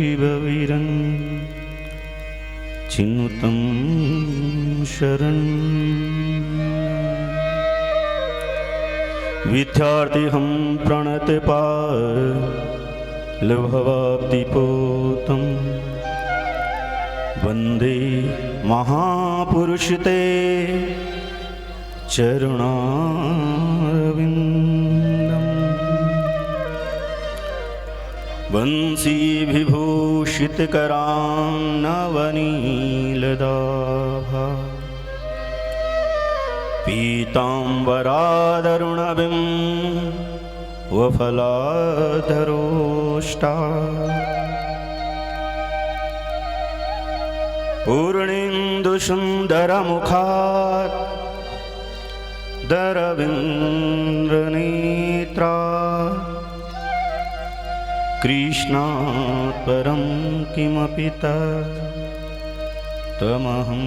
वीरं चिन्नुतं शरणं विद्यार्थिहं प्रणतपालभवाब्धिपोतं वन्दे महापुरुषते चरणारविन्दम् वंशी विभूषितकरान्नवनीलदाभा पीताम्बरादरुणबिं वफलाधरोष्टा पूर्णेन्दुसुन्दरमुखात् दरविन्द्रनेत्रा कृष्णात् परं किमपि तमहं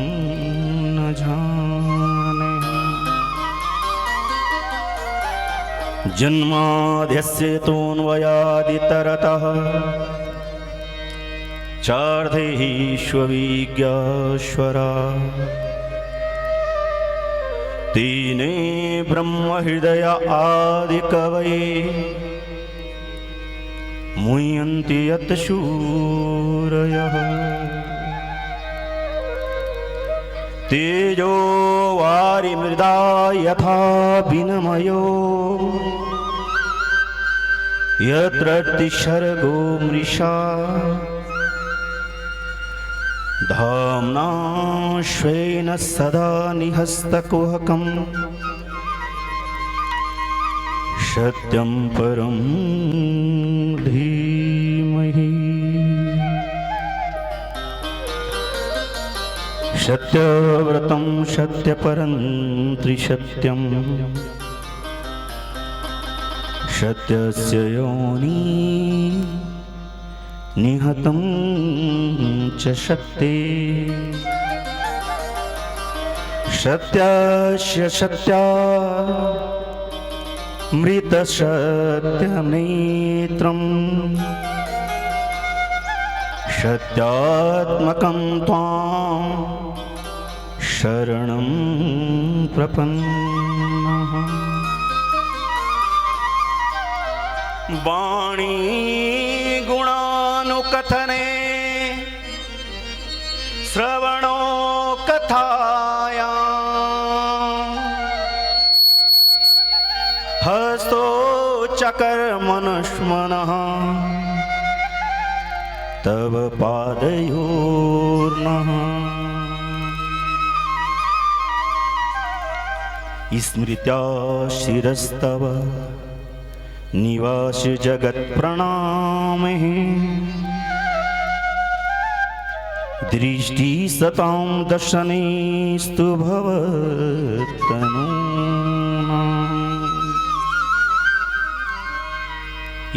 न जाने। जन्माद्यस्य तोऽन्वयादितरतः चार्धेष्वभिज्ञाश्वरा तेने ब्रह्महृदय आदिकवये मुह्यन्ति यत् शूरयः। तेजो वारिमृदा यथा विनिमयो यत्र सर्गो मृषा धाम्ना स्वेन सदा निहस्तकुहकम् सत्यं परं धीमहि। सत्यव्रतं सत्यपरं त्रिसत्यं सत्यस्य योनि निहतं च सत्ये सत्यस्य सत्या मृतसत्यनेत्रं सत्यात्मकं त्वां शरणं प्रपन्नः। वाणी गुणानुकथने श्रवणो कथायां हस्तो चकर्मणस्मनः तव पादयोर्नः। स्मृत्या शिरस्तव निवास जगत् प्रणामः दृष्टि सतां दर्शनेस्तु भवत्तनूनाम्।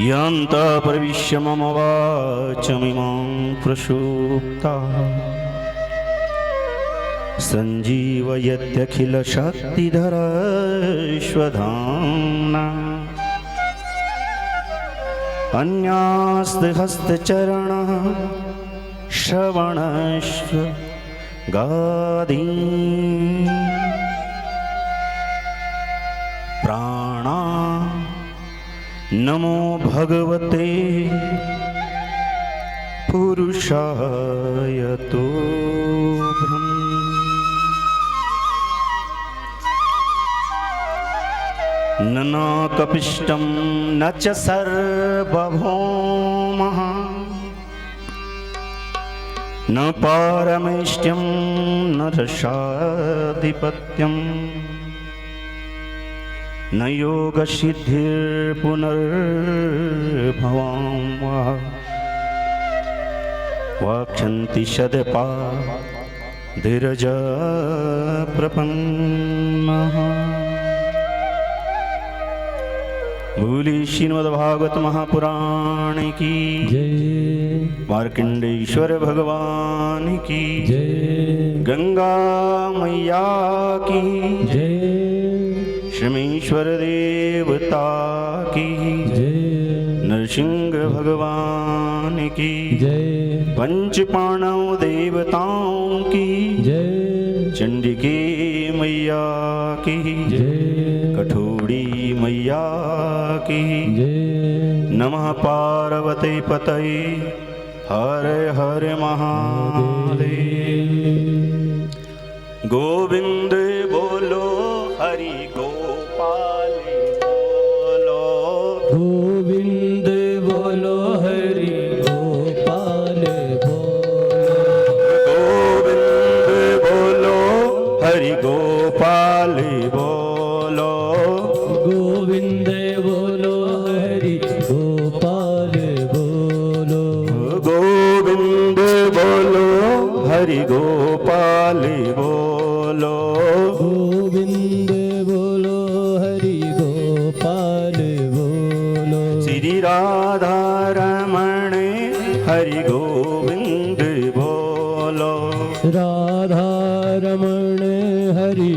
यन्तः प्रविश्य मम वाचमिमां प्रसुप्ता सञ्जीवयत्यखिलशक्तिधरश्वधाम्ना अन्यास्ते हस्तचरणः श्रवणश्च गादीन् प्राणा नमो भगवते पुरुषाय तुभ्यम्। न कपिष्टं न च सर्वभौमः न पारमेष्ट्यं न रसाधिपत्यं न योगसिद्धिर्पुनर्भवां वा वाक्षन्ति सदपा धीरज प्रपन्नः। बोले श्रीमद्भागवत महापुराण की जय, मार्कंडेश्वर भगवान की जय, गंगा मैया की जय, शमीश्वर देवता की जय, नृसिंह भगवान की जय। पंच पाणव देवताओं की जय। चंडिके मैया की जय। कठोड़ी मैया की जय। नमः पार्वती पतये हर हर महादेव। गोविंद बोलो हरि गोपाल बोलो। गोविंद बोलो हरि गोपाल बोलो। गोविंद बोलो हरि गोपाल बोलो। गोविंद बोलो हरि गोपाल बोलो। गोविंद बोलो हरि गोपाल बोलो। गोविंद बोलो हरि गोपाल बोलो। श्री राधा रमण हरि गोविंद बोलो। राधा रमण हरि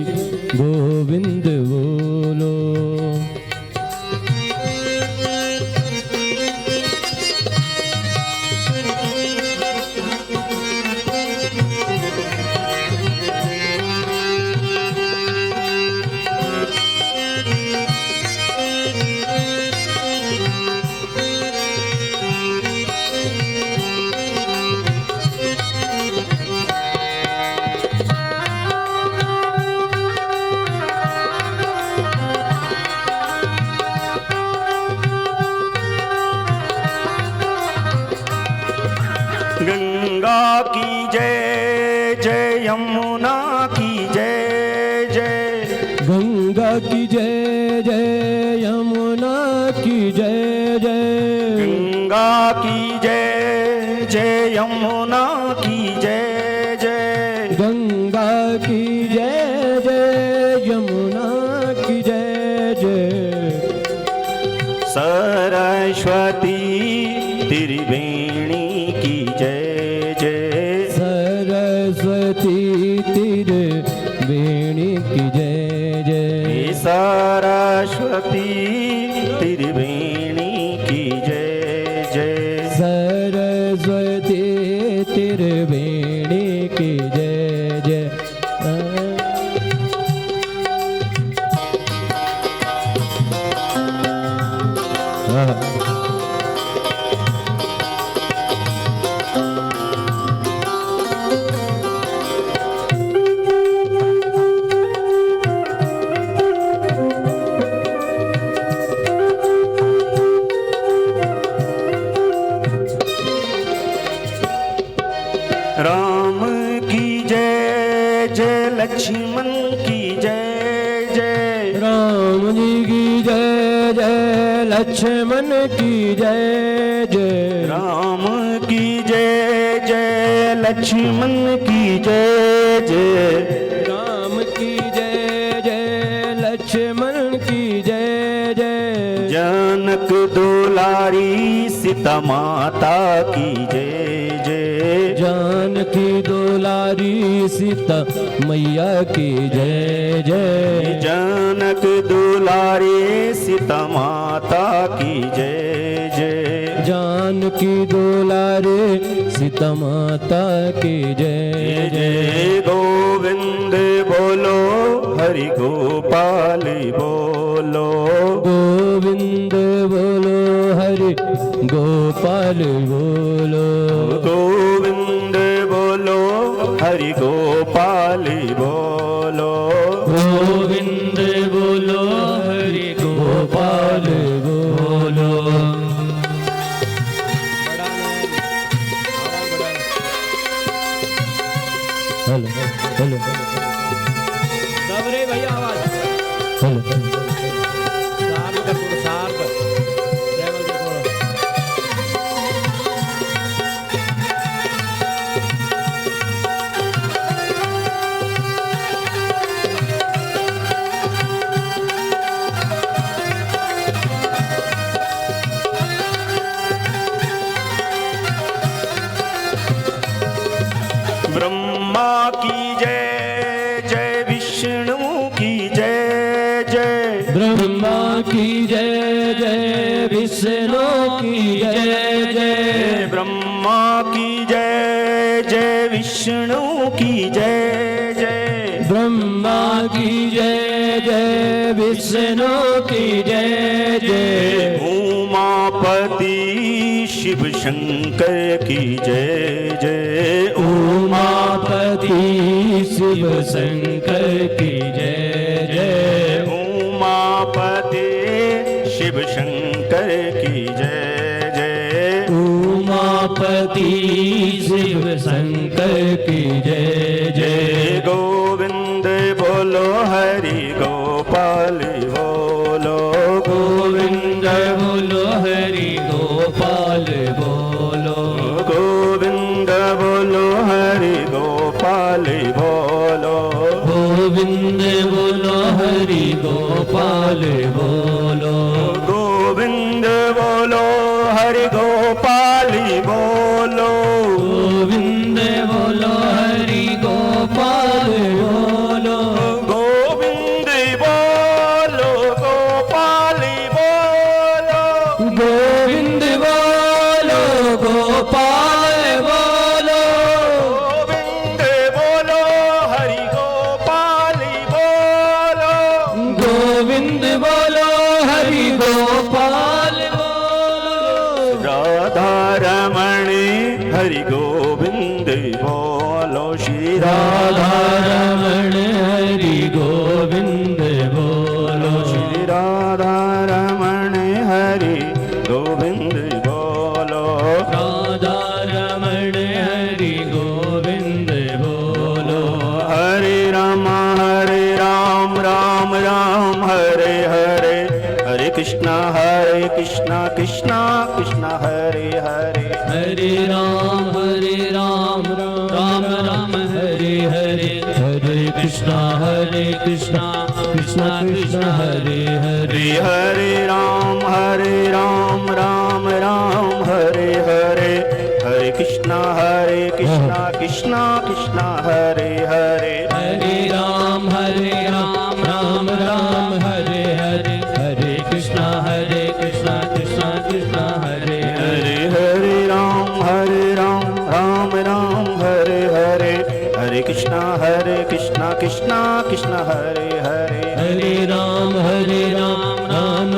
गोविंद बोलो। गंगा की जय जय, यमुना की जय जय। गंगा की जय जय, यमुना की जय जय। गंगा की जय जय, यमुना की जय जय। गंगा की जय जय, यमुना की जय जय। सरस्वती त्रिवेणी की जय जय। सरस्वती त्रिवेणी की जय जय। सरस्वती त्रिवेणी की जय जय। सरस्वती त्रिवेणी की जय जय। राम की जय जय, लक्ष्मण की जय जय। राम जी की जय जय, लक्ष्मण की जय जय। राम की जय जय, लक्ष्मण की जय जय। राम की जय जय, लक्ष्मण की जय जय। जनक दुलारी सीता माता की जय जय। जानकी दुलारी सीता मैया की जय जय। जनक दुलारी सीता माता की जय जय। जानकी दुलारी सीता माता की जय जय। गोविंद बोलो हरि गोपाल बोलो। गोविंद बोलो हरि गोपाल बोलो। गोविंद बोलो हरि गोपाल बोलो। गोविंद बोलो हरि गोपाल बोलो। हेलो हेलो सबरे भैया आवाज हेलो। शार्प कर थोड़ा शार्प लेवल दे थोड़ा। ब्रह्मा की जय जय, विष्णु की जय जय। ब्रह्मा की जय जय, विष्णु की जय जय विष्णु की जय जय ब्रह्मा की जय जय विष्णु की जय जय उमापति शिव शंकर की जय जय उमापति शिव शंकर की जय जय उमापति शिव शंकर की जय जय उमापति शिव शंकर की जय जय जय गोविंद बोलो हरि गोपाल बोलो गोविंद बोलो हरि गोपाल बोलो गोविंद बोलो हरि गोपाल बोलो गोविंद बोलो हरि गोपाल बोलो गोविंद बोलो हरि गोपाल बोलो गोविंद बोलो हरि गोपाल बोलो गोविंद बोलो गोपाल बोलो गोविंद बोलो गोपाल बोलो गोविंद बोलो हरि गोपाल बोलो गोविंद बोलो हरि गोपाल बोलो राधा रमण हरि गोविंद बोलो श्री राधा राधा रमण हरि गोविंद बोलो श्री राधा रमण हरि गोविंद बोलो राधा रमण हरि गोविंद बोलो हरे राम राम राम हरे हरे हरे कृष्णा कृष्णा कृष्णा हरे हरे हरे राम राम राम हरे हरे हरे कृष्णा कृष्णा कृष्णा हरे हरे हरे हरे राम राम हरे हरे हरे कृष्णा कृष्णा कृष्णा हरे हरे हरे राम राम हरे हरे हरे कृष्णा कृष्णा कृष्णा हरे हरे हरे हरे राम राम हरे हरे हरे कृष्णा कृष्णा कृष्णा हरे हरे हरे राम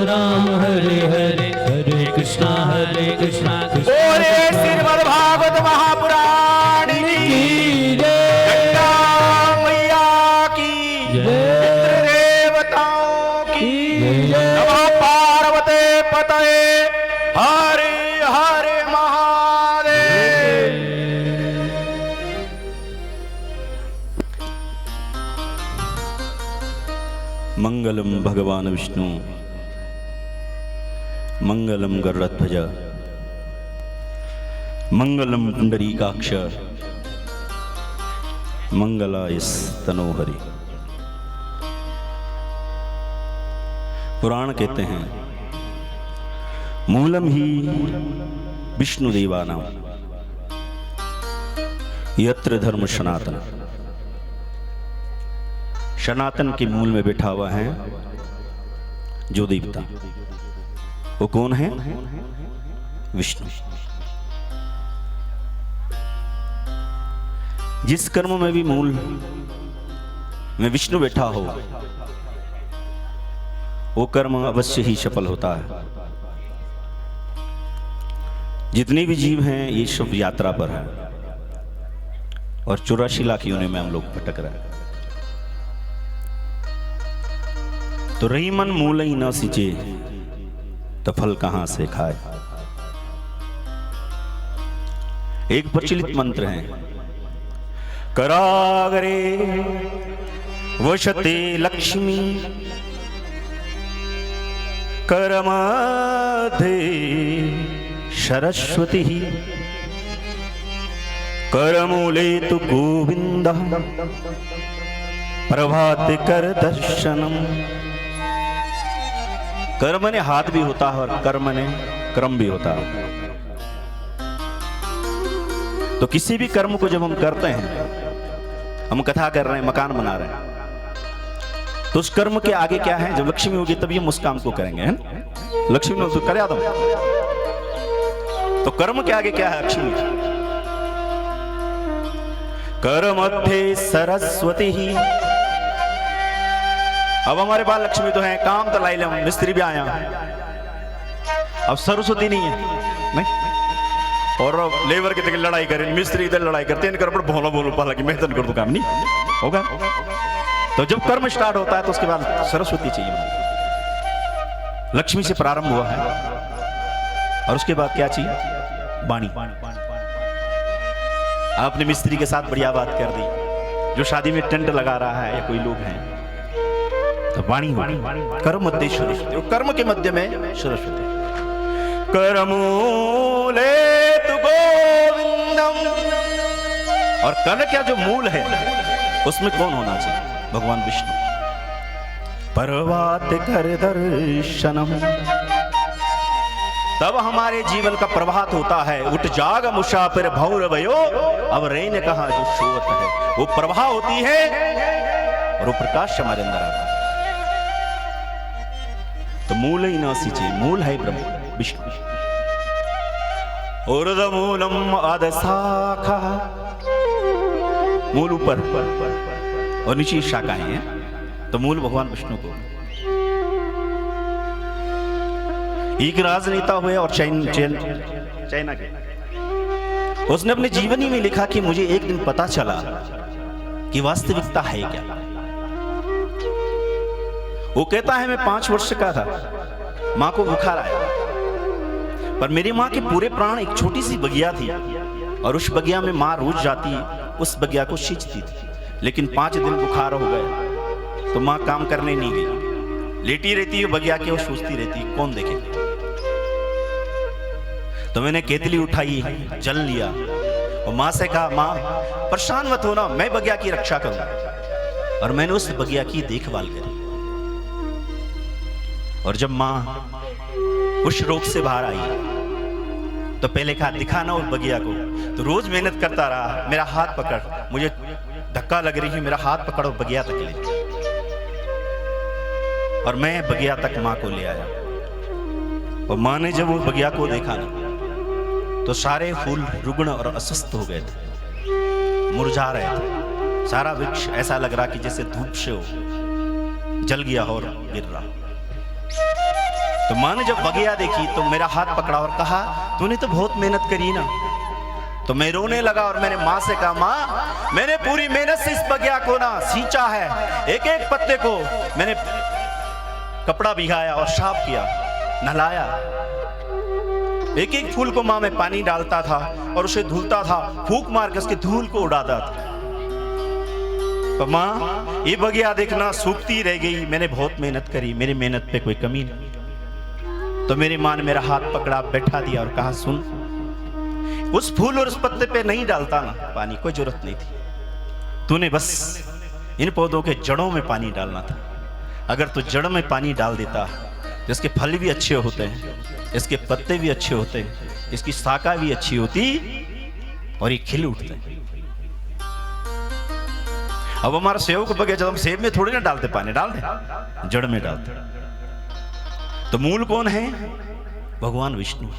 राम हरे हरे हरे कृष्णा कृष्णा बोले श्रीमद् भागवत महापुराण की गंगा मैया की पितृ देवताओं की नमः पार्वती पतये हरे हरे महादेव। मंगलम भगवान विष्णु मंगलम गरुड़ध्वज मंगलम पुंडरीकाक्ष मंगलाय तनोहरि। पुराण कहते हैं मूलम ही विष्णुदेवानां यत्र धर्म सनातन। सनातन के मूल में बैठा हुआ है जो देवता, वो कौन है? विष्णु। जिस कर्म में भी मूल में विष्णु बैठा हो वो कर्म अवश्य ही सफल होता है। जितने भी जीव हैं ये सब यात्रा पर है और 84 लाख योनियों में हम लोग भटक रहे हैं। तो रही मन मूल ही न सींचे तो फल कहां से खाए। एक प्रचलित मंत्र है, करागरे वशते लक्ष्मी करमध्ये सरस्वती करमूले तु गोविंद प्रभात कर दर्शनम। कर्म ने हाथ भी होता है और कर्म ने क्रम भी होता है। तो किसी भी कर्म को जब हम करते हैं, हम कथा कर रहे हैं, मकान बना रहे हैं, तो उस कर्म के आगे क्या है? जब लक्ष्मी होगी तभी हम उस काम को करेंगे, है ना? लक्ष्मी ने तो कर दो। तो कर्म के आगे क्या है? लक्ष्मी। कर मध्य सरस्वती ही। अब हमारे पास लक्ष्मी तो है, काम तो लाई ले, मिस्त्री भी आया, अब सरस्वती नहीं है, नहीं। और लेबर की लड़ाई करे, मिस्त्री इधर लड़ाई करते हैं, कर भोला बोलो पाला कि मैं तो कर दूं काम, नहीं होगा। तो जब कर्म स्टार्ट होता है तो उसके बाद सरस्वती चाहिए। लक्ष्मी से प्रारंभ हुआ है और उसके बाद क्या चाहिए? वाणी। आपने मिस्त्री के साथ बढ़िया बात कर दी, जो शादी में टेंट लगा रहा है या कोई लोग हैं, तो वाणी कर्म मध्य सरस्वती, कर्म के मध्य में सरस्वती। करमूले तु गोविंदम। और कर्म क्या जो मूल है उसमें कौन होना चाहिए? भगवान विष्णु। प्रभात कर दर्शनम। तब हमारे जीवन का प्रभात होता है। उठ जाग मुसाफिर भौर भयो, अब रे ने कहा जो सोवत है, वो प्रभा होती है और वो प्रकाश हमारे अंदर आता है। तो मूल ही ना चाहिए, मूल है ब्रह्म विष्णु। ऊर्ध्वमूलम अधशाखा, मूल ऊपर और नीचे शाखाएं हैं, तो मूल भगवान विष्णु को। एक राजनेता हुए और चाइना के, उसने अपने जीवनी में लिखा कि मुझे एक दिन पता चला कि वास्तविकता है क्या। वो कहता है मैं 5 वर्ष का था, मां को बुखार आया, पर मेरी मां के पूरे प्राण एक छोटी सी बगिया थी और उस बगिया में मां रोज जाती उस बगिया को सींचती थी। लेकिन 5 दिन बुखार हो गए तो मां काम करने नहीं गई, लेटी रहती है बगिया के और सोचती रहती कौन देखे। तो मैंने केतली उठाई, जल लिया और मां से कहा मां परेशान मत होना, मैं बगिया की रक्षा करूंगा। और मैंने उस बगिया की देखभाल करी। और जब मां उस रोग से बाहर आई तो पहले कहा दिखाना उस बगिया को। तो रोज मेहनत करता रहा, मेरा हाथ पकड़, मुझे धक्का लग रही है, मेरा हाथ पकड़ो बगिया तक ले। और मैं बगिया तक मां को ले आया। और मां ने जब वो बगिया को देखा ना तो सारे फूल रुग्ण और अस्वस्थ हो गए थे, मुरझा रहे थे। सारा वृक्ष ऐसा लग रहा कि जैसे धूप से हो जल गया और गिर रहा। तो मां ने जब बगिया देखी तो मेरा हाथ पकड़ा और कहा तूने तो बहुत मेहनत करी ना। तो मैं रोने लगा और मैंने मां से कहा मां मैंने पूरी मेहनत से इस बगिया को ना सींचा है, एक एक पत्ते को मैंने कपड़ा भिगाया और साफ किया, नहलाया। एक एक फूल को मां मैं पानी डालता था और उसे धुलता था, फूंक मार के उसके धूल को उड़ाता था। तो मां ये बगिया देखना सूखती रह गई, मैंने बहुत मेहनत करी, मेरी मेहनत पे कोई कमी नहीं। तो मेरी मां ने मेरा हाथ पकड़ा, बैठा दिया और कहा सुन, उस फूल और उस पत्ते पे नहीं डालता ना पानी, कोई जरूरत नहीं थी। तूने बस इन पौधों के जड़ों में पानी डालना था। अगर तू जड़ में पानी डाल देता तो इसके फल भी अच्छे होते हैं, इसके पत्ते भी अच्छे होते हैं, इसकी शाखा भी अच्छी होती और ये खिल उठते। अब हमारा सेब को बगीचा, हम सेब में थोड़ी ना डालते पानी, डाल दे, जड़ में डालते। तो मूल कौन है? भगवान विष्णु।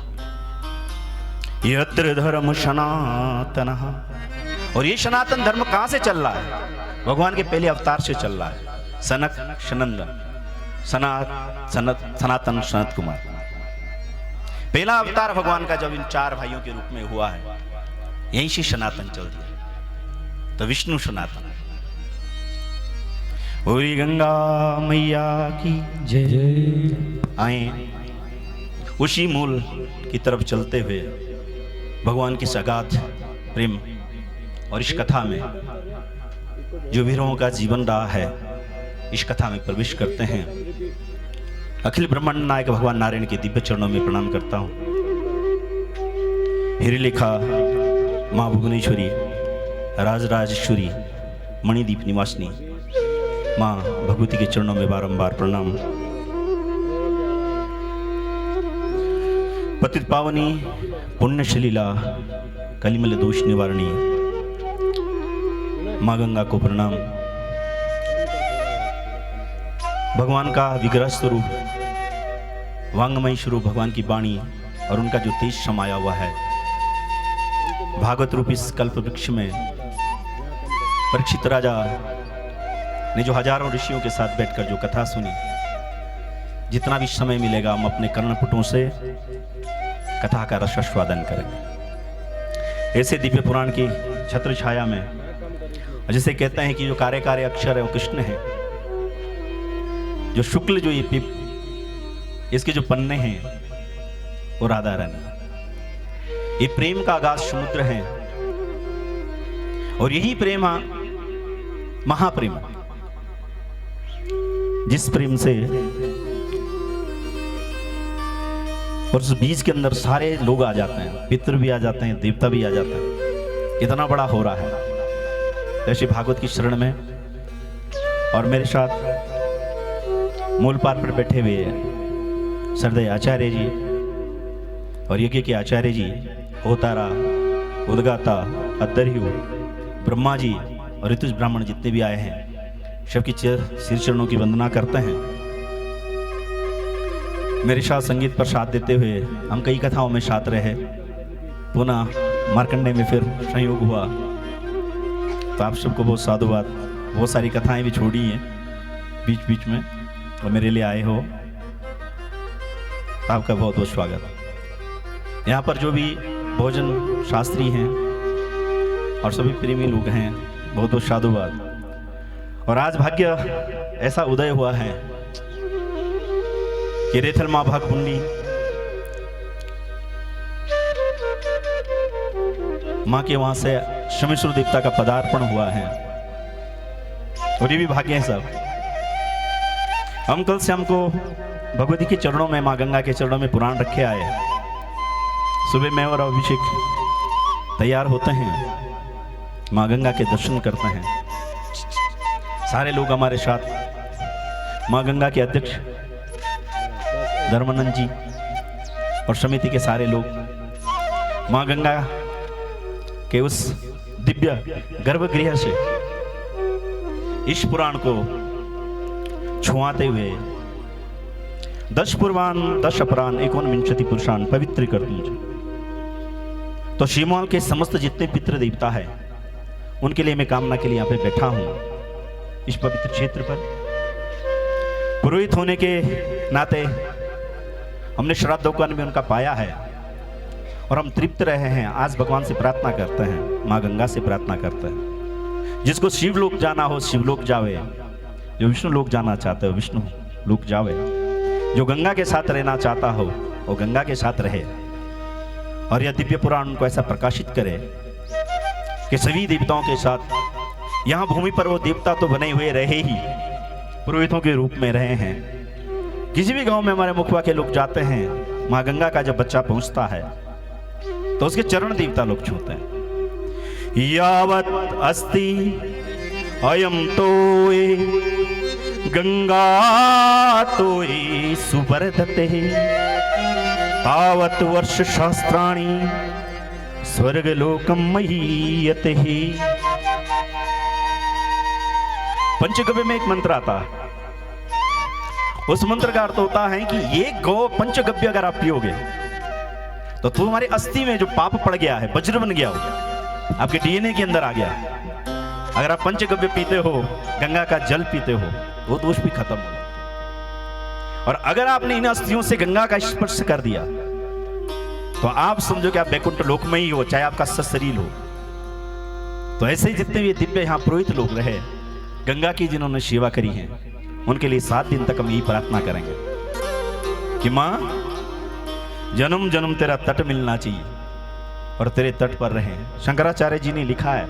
यत्र धर्म सनातन। और ये सनातन धर्म कहां से चल रहा है? भगवान के पहले अवतार से चल रहा है। सनक सनंदन सनातन सनत कुमार, पहला अवतार भगवान का जब इन 4 भाइयों के रूप में हुआ है, यहीं से सनातन चल दिया। तो विष्णु सनातन। बोली गंगा मैया की जय। आए उसी मूल की तरफ चलते हुए भगवान की सगाध प्रेम और इस कथा में जो वीरों का जीवन रहा है, इस कथा में प्रवेश करते हैं। अखिल ब्रह्मांड नायक भगवान नारायण के दिव्य चरणों में प्रणाम करता हूं। हिरलेखा मां भुवनेश्वरी, राजराजेश्वरी, मणिदीप निवासिनी मां भगवती के चरणों में बारंबार प्रणाम। पतित पावनी पुण्य सलीला कलिमल दोष निवारणी मां गंगा को प्रणाम। भगवान का विग्रह स्वरूप, वांगमय स्वरूप भगवान की वाणी और उनका जो तेज समाया हुआ है, भागवत रूप इस कल्प वृक्ष में परीक्षित राजा ने जो हजारों ऋषियों के साथ बैठकर जो कथा सुनी, जितना भी समय मिलेगा हम अपने कर्णपुटों से कथा का रसास्वादन करेंगे। ऐसे दिव्य पुराण की छत्र छाया में जैसे कहते हैं कि जो कार्य कार्य अक्षर है वो कृष्ण है, जो शुक्ल जो ये इसके जो पन्ने हैं वो राधा रानी। ये प्रेम का आगाज समुद्र है और यही प्रेम महाप्रेम, जिस प्रेम से और उस बीज के अंदर सारे लोग आ जाते हैं, पितृ भी आ जाते हैं, देवता भी आ जाते हैं। इतना बड़ा हो रहा है ऐसी भागवत की शरण में। और मेरे साथ मूल पार पर बैठे हुए हैं सरदय आचार्य जी और यज्ञ के आचार्य जी, होतारा, उद्गाता, अद्दर्यु, ब्रह्मा जी और ऋतुज ब्राह्मण जितने भी आए हैं, सबकी सिर चरणों की वंदना करते हैं। मेरे साथ संगीत पर साथ देते हुए हम कई कथाओं में साथ रहे, पुनः मार्कंडे में फिर संयोग हुआ, तो आप सबको बहुत साधुवाद। बहुत सारी कथाएं भी छोड़ी हैं बीच बीच में और मेरे लिए आए हो, आपका बहुत बहुत स्वागत। यहाँ पर जो भी भोजन शास्त्री हैं और सभी प्रेमी लोग हैं, बहुत बहुत साधुवाद। और आज भाग्य ऐसा उदय हुआ है कि रेथल माँ भागकुंडी माँ के वहां से शमेश्वर देवता का पदार्पण हुआ है और ये भी भाग्य है सब। हम कल से हमको भगवती के चरणों में, माँ गंगा के चरणों में पुराण रखे आए। सुबह मैं और अभिषेक तैयार होते हैं, माँ गंगा के दर्शन करते हैं। सारे लोग हमारे साथ, माँ गंगा के अध्यक्ष धर्मानंद जी और समिति के सारे लोग माँ गंगा के उस दिव्य गर्भगृह से इस पुराण को छुआते हुए 10 पूर्वान 10 अपरान 19 पुरुषान पवित्र कर दूंगा। तो श्रीमान के समस्त जितने पितृ देवता है उनके लिए मैं कामना के लिए यहाँ पे बैठा हूँ इस पवित्र क्षेत्र पर। पुरोहित होने के नाते हमने श्राद्धोपकरण में उनका पाया है और हम तृप्त रहे हैं। आज भगवान से प्रार्थना करते हैं, माँ गंगा से प्रार्थना करते हैं, जिसको शिवलोक जाना हो शिवलोक जावे, जो विष्णु लोक जाना चाहते हो विष्णु लोक जावे, जो गंगा के साथ रहना चाहता हो वो गंगा के साथ रहे। और यह दिव्य पुराण उनको ऐसा प्रकाशित करे कि सभी देवताओं के साथ यहाँ भूमि पर वो देवता तो बने हुए रहे ही, पुरोहितों के रूप में रहे हैं। किसी भी गांव में हमारे मुखवा के लोग जाते हैं, माँ गंगा का जब बच्चा पहुंचता है तो उसके चरण देवता लोग छूते हैं। यावत अस्ति अयम तोय गंगा तोय सुवर्धते तावत वर्ष शास्त्राणि स्वर्गलोकम महीयते। पंचगव्य में एक मंत्र आता है, उस मंत्र का अर्थ होता है कि ये गौ पंचगव्य अगर आप पियोगे तो तुम्हारे अस्थि में जो पाप पड़ गया है, वज्र बन गया हो, आपके डीएनए के अंदर आ गया। अगर आप पंचगव्य पीते हो, गंगा का जल पीते हो, वो दोष भी खत्म हो। और अगर आपने इन अस्थियों से गंगा का स्पर्श कर दिया तो आप समझो कि आप वैकुंठ लोक में ही हो, चाहे आपका शरीर हो। तो ऐसे ही जितने भी दिव्य यहाँ पुरोहित लोग रहे, गंगा की जिन्होंने सेवा करी है, उनके लिए 7 दिन तक हम यही प्रार्थना करेंगे कि माँ जन्म जन्म तेरा तट मिलना चाहिए और तेरे तट पर रहे। शंकराचार्य जी ने लिखा है,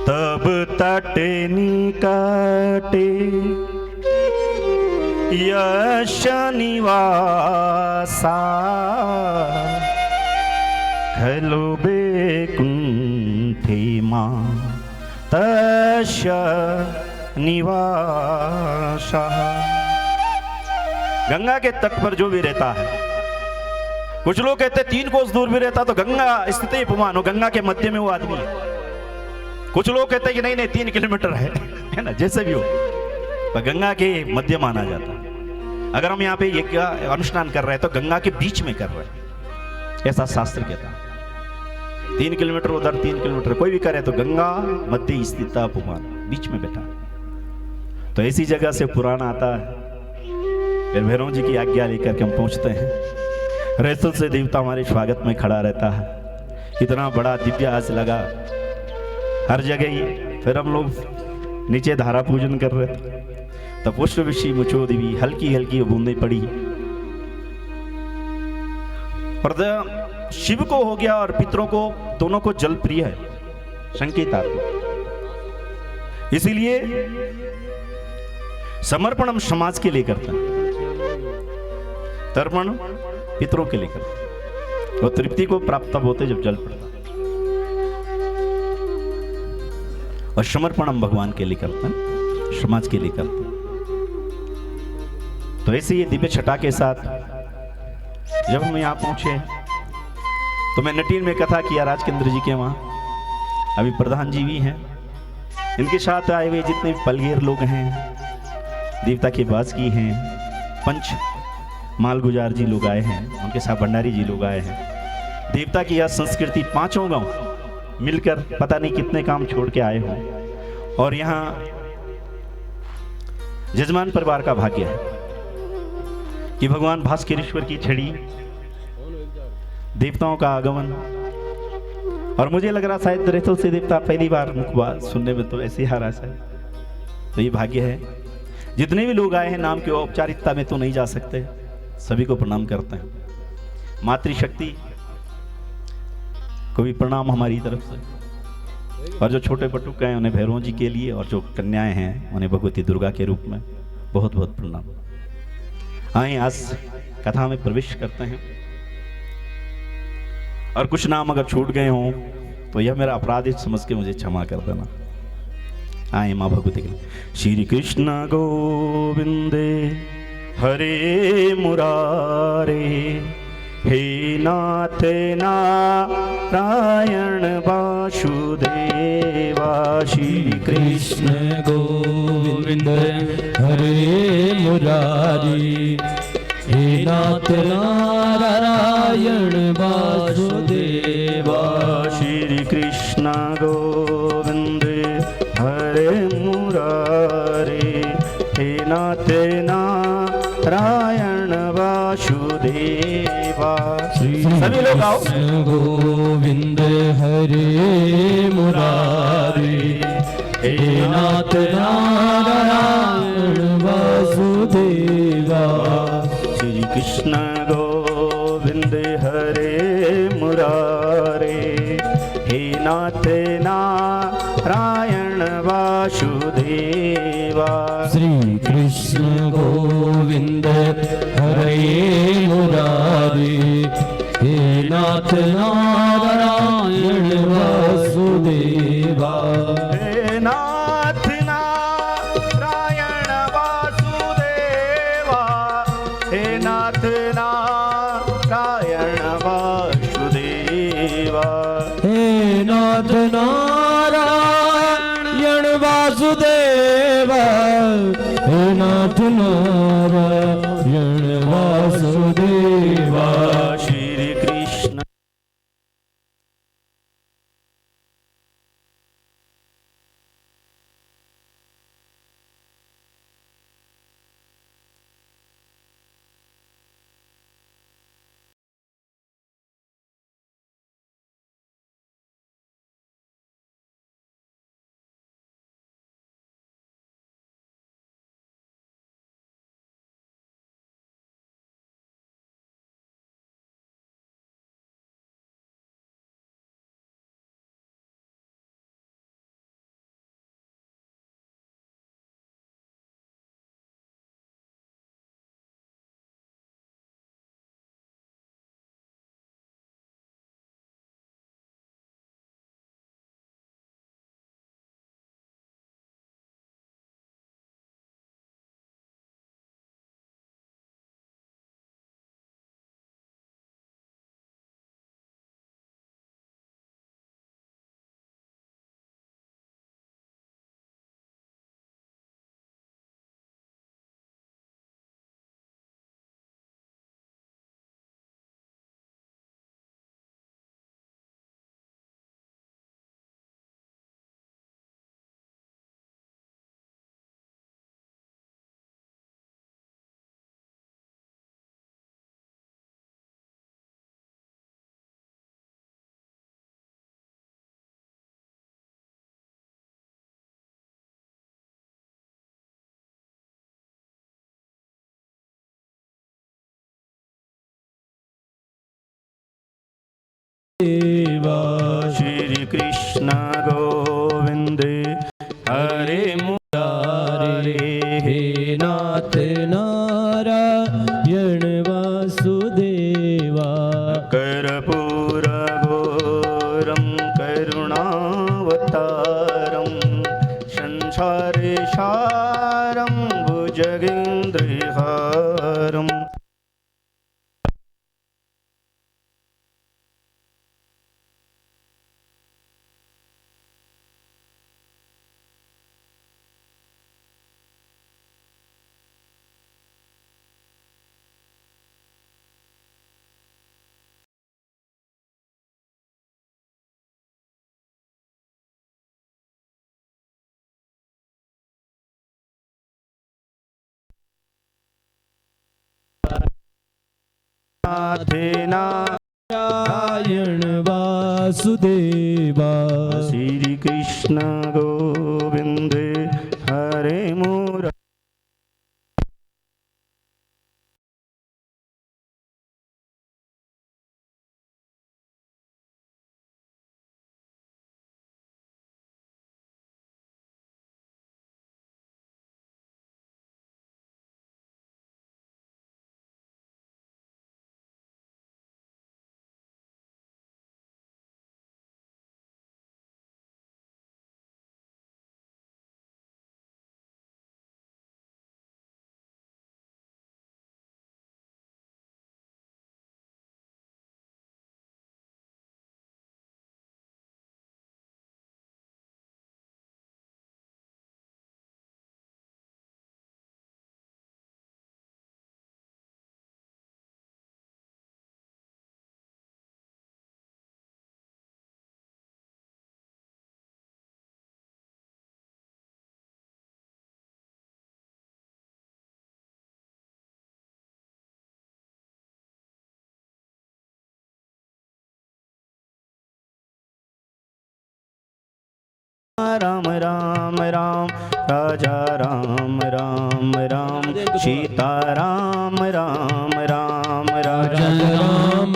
तब तट निकटे यश निवासा खलु बैकुंठे मां तश निवासा। गंगा के तट पर जो भी रहता है, कुछ लोग कहते हैं 3 कोस दूर भी रहता तो गंगा स्थिति उपमान हो, गंगा के मध्य में वो आदमी है। कुछ लोग कहते हैं कि नहीं नहीं 3 किलोमीटर है ना, जैसे भी हो, पर गंगा के मध्य माना जाता है। अगर हम यहाँ पे यज्ञ अनुष्ठान कर रहे हैं तो गंगा के बीच में कर रहे हैं, ऐसा शास्त्र कहता है। 3 किलोमीटर उधर, 3 किलोमीटर, कोई भी करे तो गंगा मध्य स्थित पुमान, बीच में बैठा। तो ऐसी जगह से पुराण आता है। फिर भैरव जी की आज्ञा लेकर के हम पहुंचते हैं। रैसल से देवता हमारे स्वागत में खड़ा रहता है। इतना बड़ा दिव्य आज लगा हर जगह ही। फिर हम लोग नीचे धारा पूजन कर रहे थे, तब पुष्प विषी मुचो देवी, हल्की हल्की बूंदें पड़ी। और शिव को हो गया और पितरों को, दोनों को जल प्रिय है, संकेतात्मक। इसीलिए समर्पण हम समाज के लिए करते हैं, तर्पण पितरों के लिए करते हैं। और तृप्ति को प्राप्त तब होते जब जल पड़ता, और समर्पण हम भगवान के लिए करते हैं, समाज के लिए करते हैं। तो ऐसे ये दिव्य छटा के साथ जब हम यहाँ पहुंचे तो मैं नटीन में कथा किया राजकेंद्र जी के वहाँ। अभी प्रधान जी भी हैं, इनके साथ आए हुए जितने पलगेर लोग हैं, देवता के बासकी हैं, पंच मालगुजार जी लोग आए हैं, उनके साथ भंडारी जी लोग आए हैं। देवता की यह संस्कृति, पांचों गांव मिलकर पता नहीं कितने काम छोड़ के आए हों। और यहाँ जजमान परिवार का भाग्य है कि भगवान भास्करेश्वर की छड़ी, देवताओं का आगमन। और मुझे लग रहा शायद रेतल से देवता पहली बार मुखबात सुनने में तो ऐसे ही आ रहा शायद। तो ये भाग्य है। जितने भी लोग आए हैं, नाम की औपचारिकता में तो नहीं जा सकते, सभी को प्रणाम करते हैं। मातृशक्ति को भी प्रणाम हमारी तरफ से। और जो छोटे बटुक हैं उन्हें भैरव जी के लिए, और जो कन्याएं हैं उन्हें भगवती दुर्गा के रूप में बहुत बहुत प्रणाम। आए आज कथा में प्रवेश करते हैं। और कुछ नाम अगर छूट गए हों तो यह मेरा अपराध समझ के मुझे क्षमा कर देना। आए माँ भगवती के लिए। श्री कृष्ण गोविंदे हरे मुरारे, हे नाथ नारायण वासुदेवा। श्री कृष्ण गोविंद हरे मुरारी, हे नाथ नारायण वासुदेवा। श्री कृष्ण गोविंद हरे मुरारे, हे नाथ नारायण वासुदेवा। सभी लोग आओ। गोविंद हरे मुरारी, हे नाथ नारायण वासुदेवा। श्री कृष्ण गोविंद हरे मुरारे, हे नाथ नारायण वासुदेवा। श्री कृष्ण गोविंद हरे मुरारी, हे नाथ नारायण वासुदेवा। हे नाथ नारायण वासुदेवा, हे नाथ नारायण वासुदेवा। हे नाथ नारायण वासुदेवा, हे नाथ नारायण वासुदेवा। करुणावतारं संसारे सारं भुजगेन्द्रहारम् नारायण वासुदेवा श्री कृष्ण गोविंद हरे मुरारी। राम राम राम राजा राम राम राम सीता राम राम राम राजा राम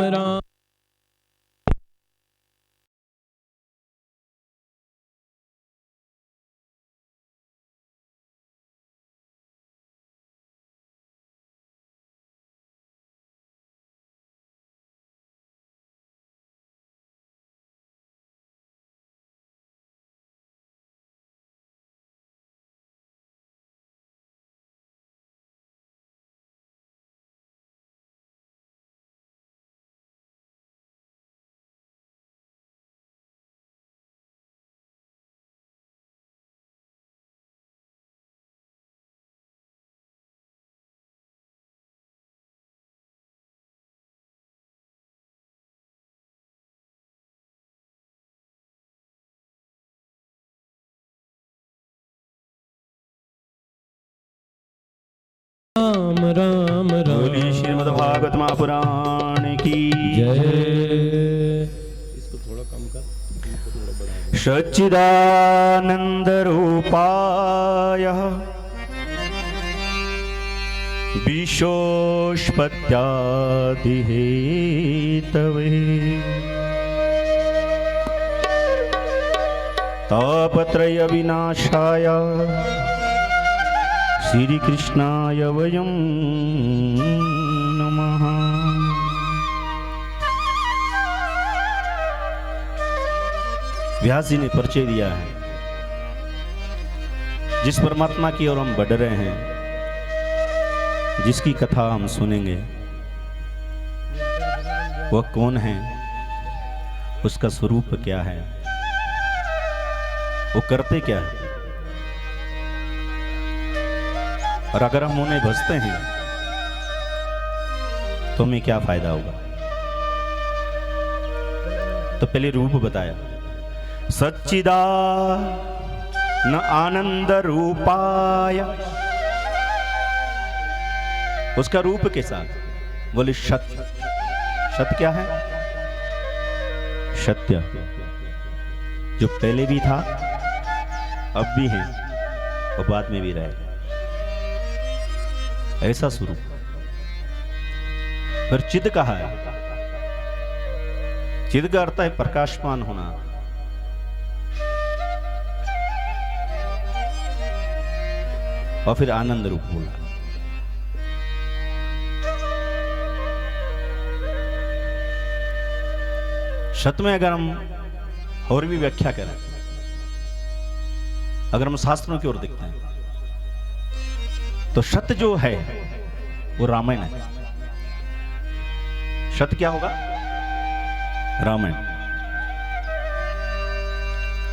राम राम बोली श्रीमद् भागवत महापुराण की जय। इसको थोड़ा कम कर, इसको थोड़ा बढ़ा। सच्चिदानंद रूपाय विशोष्पत्यादिहेतवे तापत्रय विनाशाय श्री कृष्णाय वयं नमः। व्यास जी ने परिचय दिया है। जिस परमात्मा की ओर हम बढ़ रहे हैं, जिसकी कथा हम सुनेंगे, वह कौन है, उसका स्वरूप क्या है, वो करते क्या है, और अगर हम उन्हें भजते हैं तो हमें क्या फायदा होगा। तो पहले रूप बताया, सच्चिदानंद आनंद रूपाय, उसका रूप के साथ बोले सत्य। सत्य क्या है? सत्य, जो पहले भी था, अब भी है और बाद में भी रहेगा, ऐसा स्वरूप। फिर चिद कहा है, चिद का अर्थ है प्रकाशमान होना। और फिर आनंद रूप बोला। सत्य में अगर हम और भी व्याख्या करें, अगर हम शास्त्रों की ओर देखते हैं तो सत्य जो है वो रामायण है। सत्य क्या होगा? रामायण।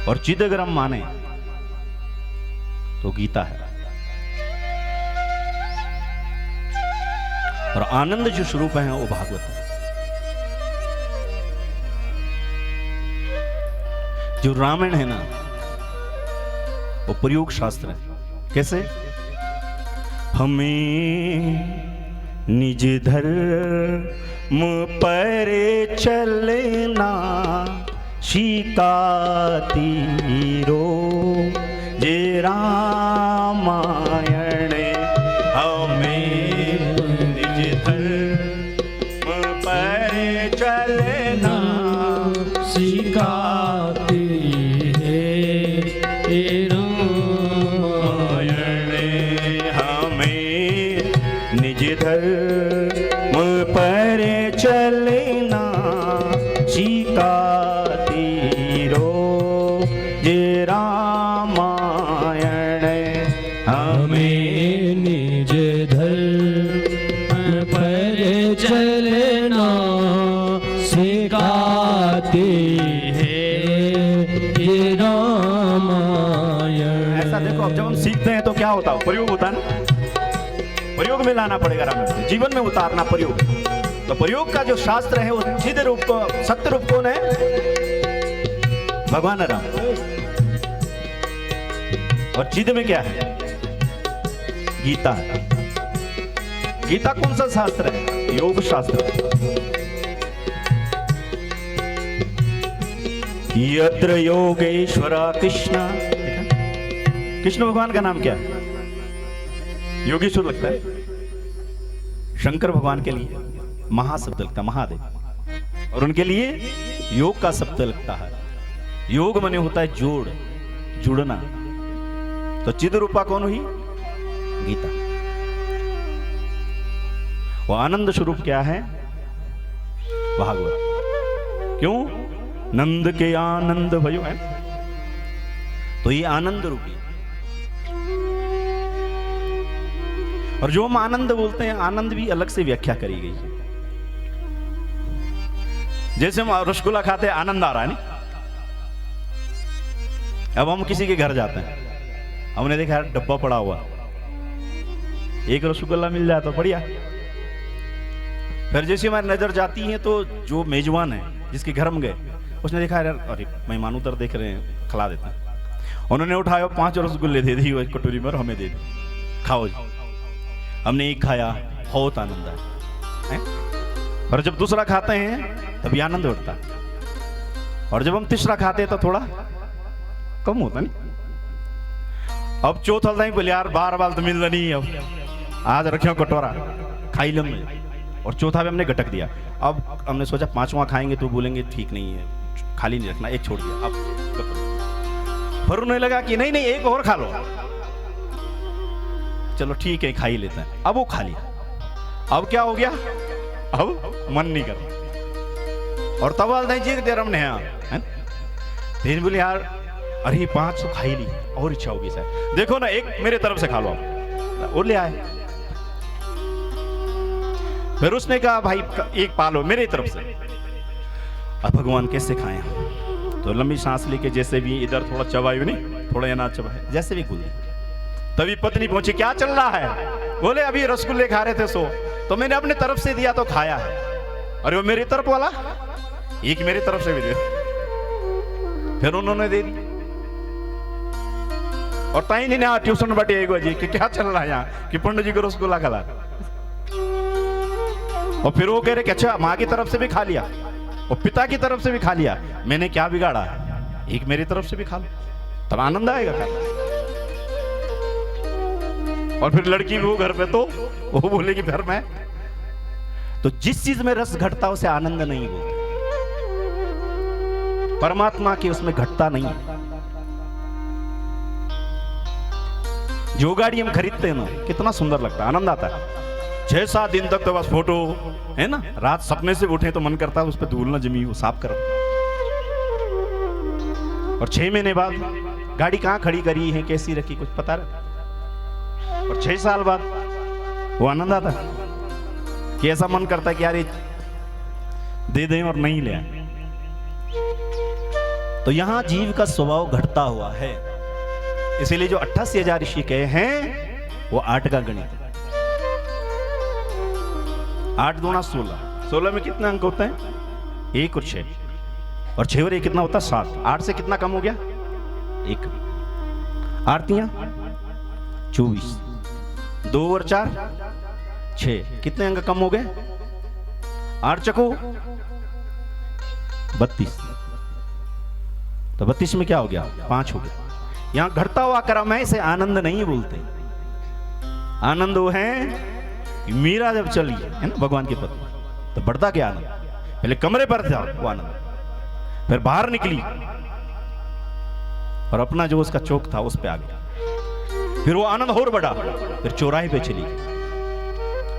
और चिद अगर हम माने तो गीता है। और आनंद जो स्वरूप है वो भागवत है। जो रामायण है ना वो प्रयोग शास्त्र है। कैसे? हमें निज धर्म पर चलना शिकातीरो जे रामायण। हमें निज धर्म पर चलना सिखाती है ये रामायण। हमें निज धर्म पर चलना सिखाती रो जे रामायण। हमें निज धर्म पर चलना सिखाती है ये रामायण। ऐसा देखो, अब जब हम सीखते हैं तो क्या होता है? प्रयोग होता है ना। प्रयोग में लाना पड़ेगा रामायण, जीवन में उतारना प्रयोग। तो प्रयोग का जो शास्त्र है वो चिद रूप को, सत्य रूप कौन है? भगवान राम। और चिद में क्या है? गीता है। गीता कौन सा शास्त्र है? योग शास्त्र। यत्र योगेश्वर कृष्ण। कृष्ण भगवान का नाम क्या है? योगेश्वर लगता है। शंकर भगवान के लिए महाशब्द लगता है, महादेव। और उनके लिए योग का शब्द लगता है। योग माने होता है जोड़, जुड़ना। तो चिद रूपा कौन हुई? गीता। वो आनंद स्वरूप क्या है? भागवत। क्यों? नंद के आनंद भयो है। तो ये आनंद रूपी। और जो हम आनंद बोलते हैं, आनंद भी अलग से व्याख्या करी गई है। जैसे हम रसगुल्ला खाते हैं, आनंद आ रहा है ना। अब हम किसी के घर जाते हैं, हमने देखा डब्बा पड़ा हुआ, एक रसगुल्ला मिल जाए तो बढ़िया। फिर जैसे हमारी नजर जाती है तो जो मेजबान है जिसके घर हम गए, उसने देखा यार, अरे मेहमान उधर देख रहे हैं, खिला देते हैं। उन्होंने उठाया 5 रसगुल्ले दे दी कटोरी में, हमें दे दी, खाओ जी। हमने एक खाया, बहुत आनंद आया। और जब दूसरा खाते हैं तभी आनंद उठता है। और जब हम तीसरा खाते हैं तो थोड़ा कम होता नहीं। अब चौथा नहीं बोले यार, बार बार तो मिल नहीं, अब आज रखियो कटोरा, खाई लो। और चौथा भी हमने गटक दिया। अब हमने सोचा 5वां खाएंगे तो बोलेंगे ठीक नहीं है, खाली नहीं रखना, एक छोड़ दिया। अब फिर उन्हें लगा कि नहीं नहीं एक और खा लो, चलो ठीक है खा ही लेते हैं। अब वो खा लिया। अब क्या हो गया? अब मन नहीं कर। और तब नहीं जी देर हमने फिर बोले यार, अरे 5 तो खा ही ली, और इच्छा होगी सर, देखो ना एक मेरे तरफ से खा लो। आप वो ले आए। फिर उसने कहा भाई एक पालो मेरे तरफ से। अब भगवान कैसे खाएं? तो लंबी सांस लेके जैसे भी इधर थोड़ा चबाई नहीं, थोड़ा अनाज चबाए, जैसे भी खुल दी। तभी पत्नी पहुंची, क्या चल रहा है? बोले अभी रसगुल्ले खा रहे थे सो, तो मैंने अपने तरफ से दिया तो खाया है। अरे वो मेरी तरफ वाला, एक मेरी तरफ से भी दे। फिर उन्होंने दे दी। और ताई ने ट्यूशन बैठे एक जी कि क्या चल रहा है यहाँ, कि पंडित जी को रसगुल्ला खिला। और फिर वो कह रहे कि अच्छा माँ की तरफ से भी खा लिया और पिता की तरफ से भी खा लिया, मैंने क्या बिगाड़ा, एक मेरी तरफ से भी खा लो, तब आनंद आएगा खा। और फिर लड़की भी वो घर पे तो वो बोलेगी फिर मैं। तो जिस चीज में रस घटता उसे आनंद नहीं बोलते। परमात्मा के उसमें घटता नहीं। जो गाड़ी हम खरीदते हैं ना, कितना सुंदर लगता है, आनंद आता है। 6-7 दिन तक तो बस फोटो है ना, रात सपने से उठे तो मन करता है उस पर धूल ना जमी हो, साफ कर। और 6 महीने बाद गाड़ी कहाँ खड़ी करी है, कैसी रखी, कुछ पता रहता। और 6 साल बाद वो आनंद आता कि ऐसा मन करता है कि यार ये दे दें और नहीं ले आए। तो यहां जीव का स्वभाव घटता हुआ है, इसीलिए जो 88,000 ऋषि कहे हैं वो 8 का गणित है। 8 दूना 16, 16 में कितने अंक होते हैं? 1 और 6, और 6 और 1 कितना होता है? 7। 8 से कितना कम हो गया? 1। आरतियां 24, 2 और 4 6, कितने अंक कम हो गए? 8 चको 32, तो 32 में क्या हो गया? 5 हो गया। यहां घटता हुआ क्रम है, इसे आनंद नहीं बोलते। आनंद वो है कि मीरा जब चली है ना भगवान के पद, तो बढ़ता क्या आनंद? पहले कमरे पर था वो आनंद, फिर बाहर निकली और अपना जो उसका चौक था उस पे आ गया, फिर वो आनंद और बढ़ा, फिर चौराहे पे चली,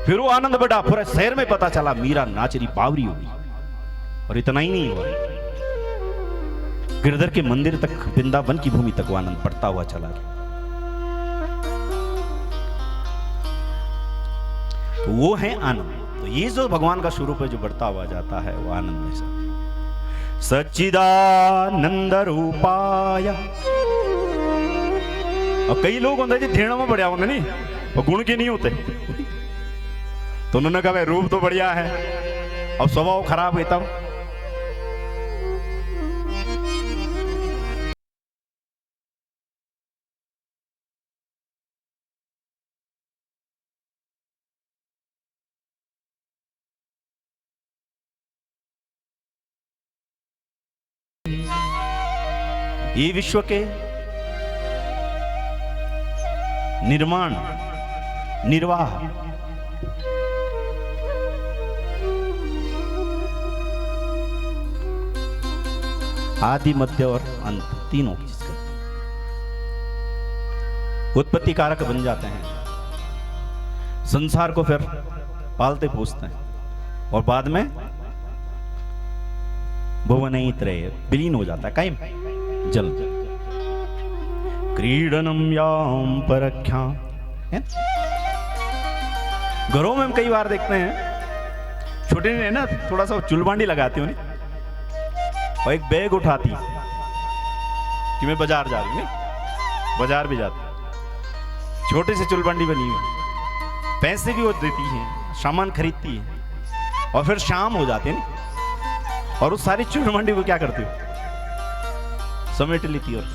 फिर वो आनंद बढ़ा, पूरे शहर में पता चला मीरा नाच रही, बावरी हो गई। और इतना ही नहीं हुआ, गिरधर के मंदिर तक, वृंदावन की भूमि तक वो आनंद बढ़ता हुआ चला गया। तो वो है आनंद। तो ये जो भगवान का स्वरूप है जो बढ़ता हुआ जाता है वो आनंद है। सच्चिदानंद रूपाय। और कई लोग होते जी धेड़ में बढ़िया होते नहीं, वो गुण के नहीं होते। तो उन्होंने कहा भाई रूप तो बढ़िया है और स्वभाव खराब है, तब ये विश्व के निर्माण, निर्वाह, आदि, मध्य और अंत, तीनों की जिसका उत्पत्ति कारक बन जाते हैं, संसार को फिर पालते पोसते हैं और बाद में भुवनत्रय विलीन हो जाता है, कायम जल। क्रीडनम याम परख्या। घरों में हम कई बार देखते हैं छोटे ने ना थोड़ा सा चुलबांडी लगाती हूँ और एक बैग उठाती कि मैं बाजार जा रही हूँ, बाजार भी जाती, छोटे से चुलबांडी बनी हुई, पैसे भी वो देती है, सामान खरीदती है और फिर शाम हो जाती है ना, और उस सारी चुलबांडी को क्या करती हो? समेट लेती। और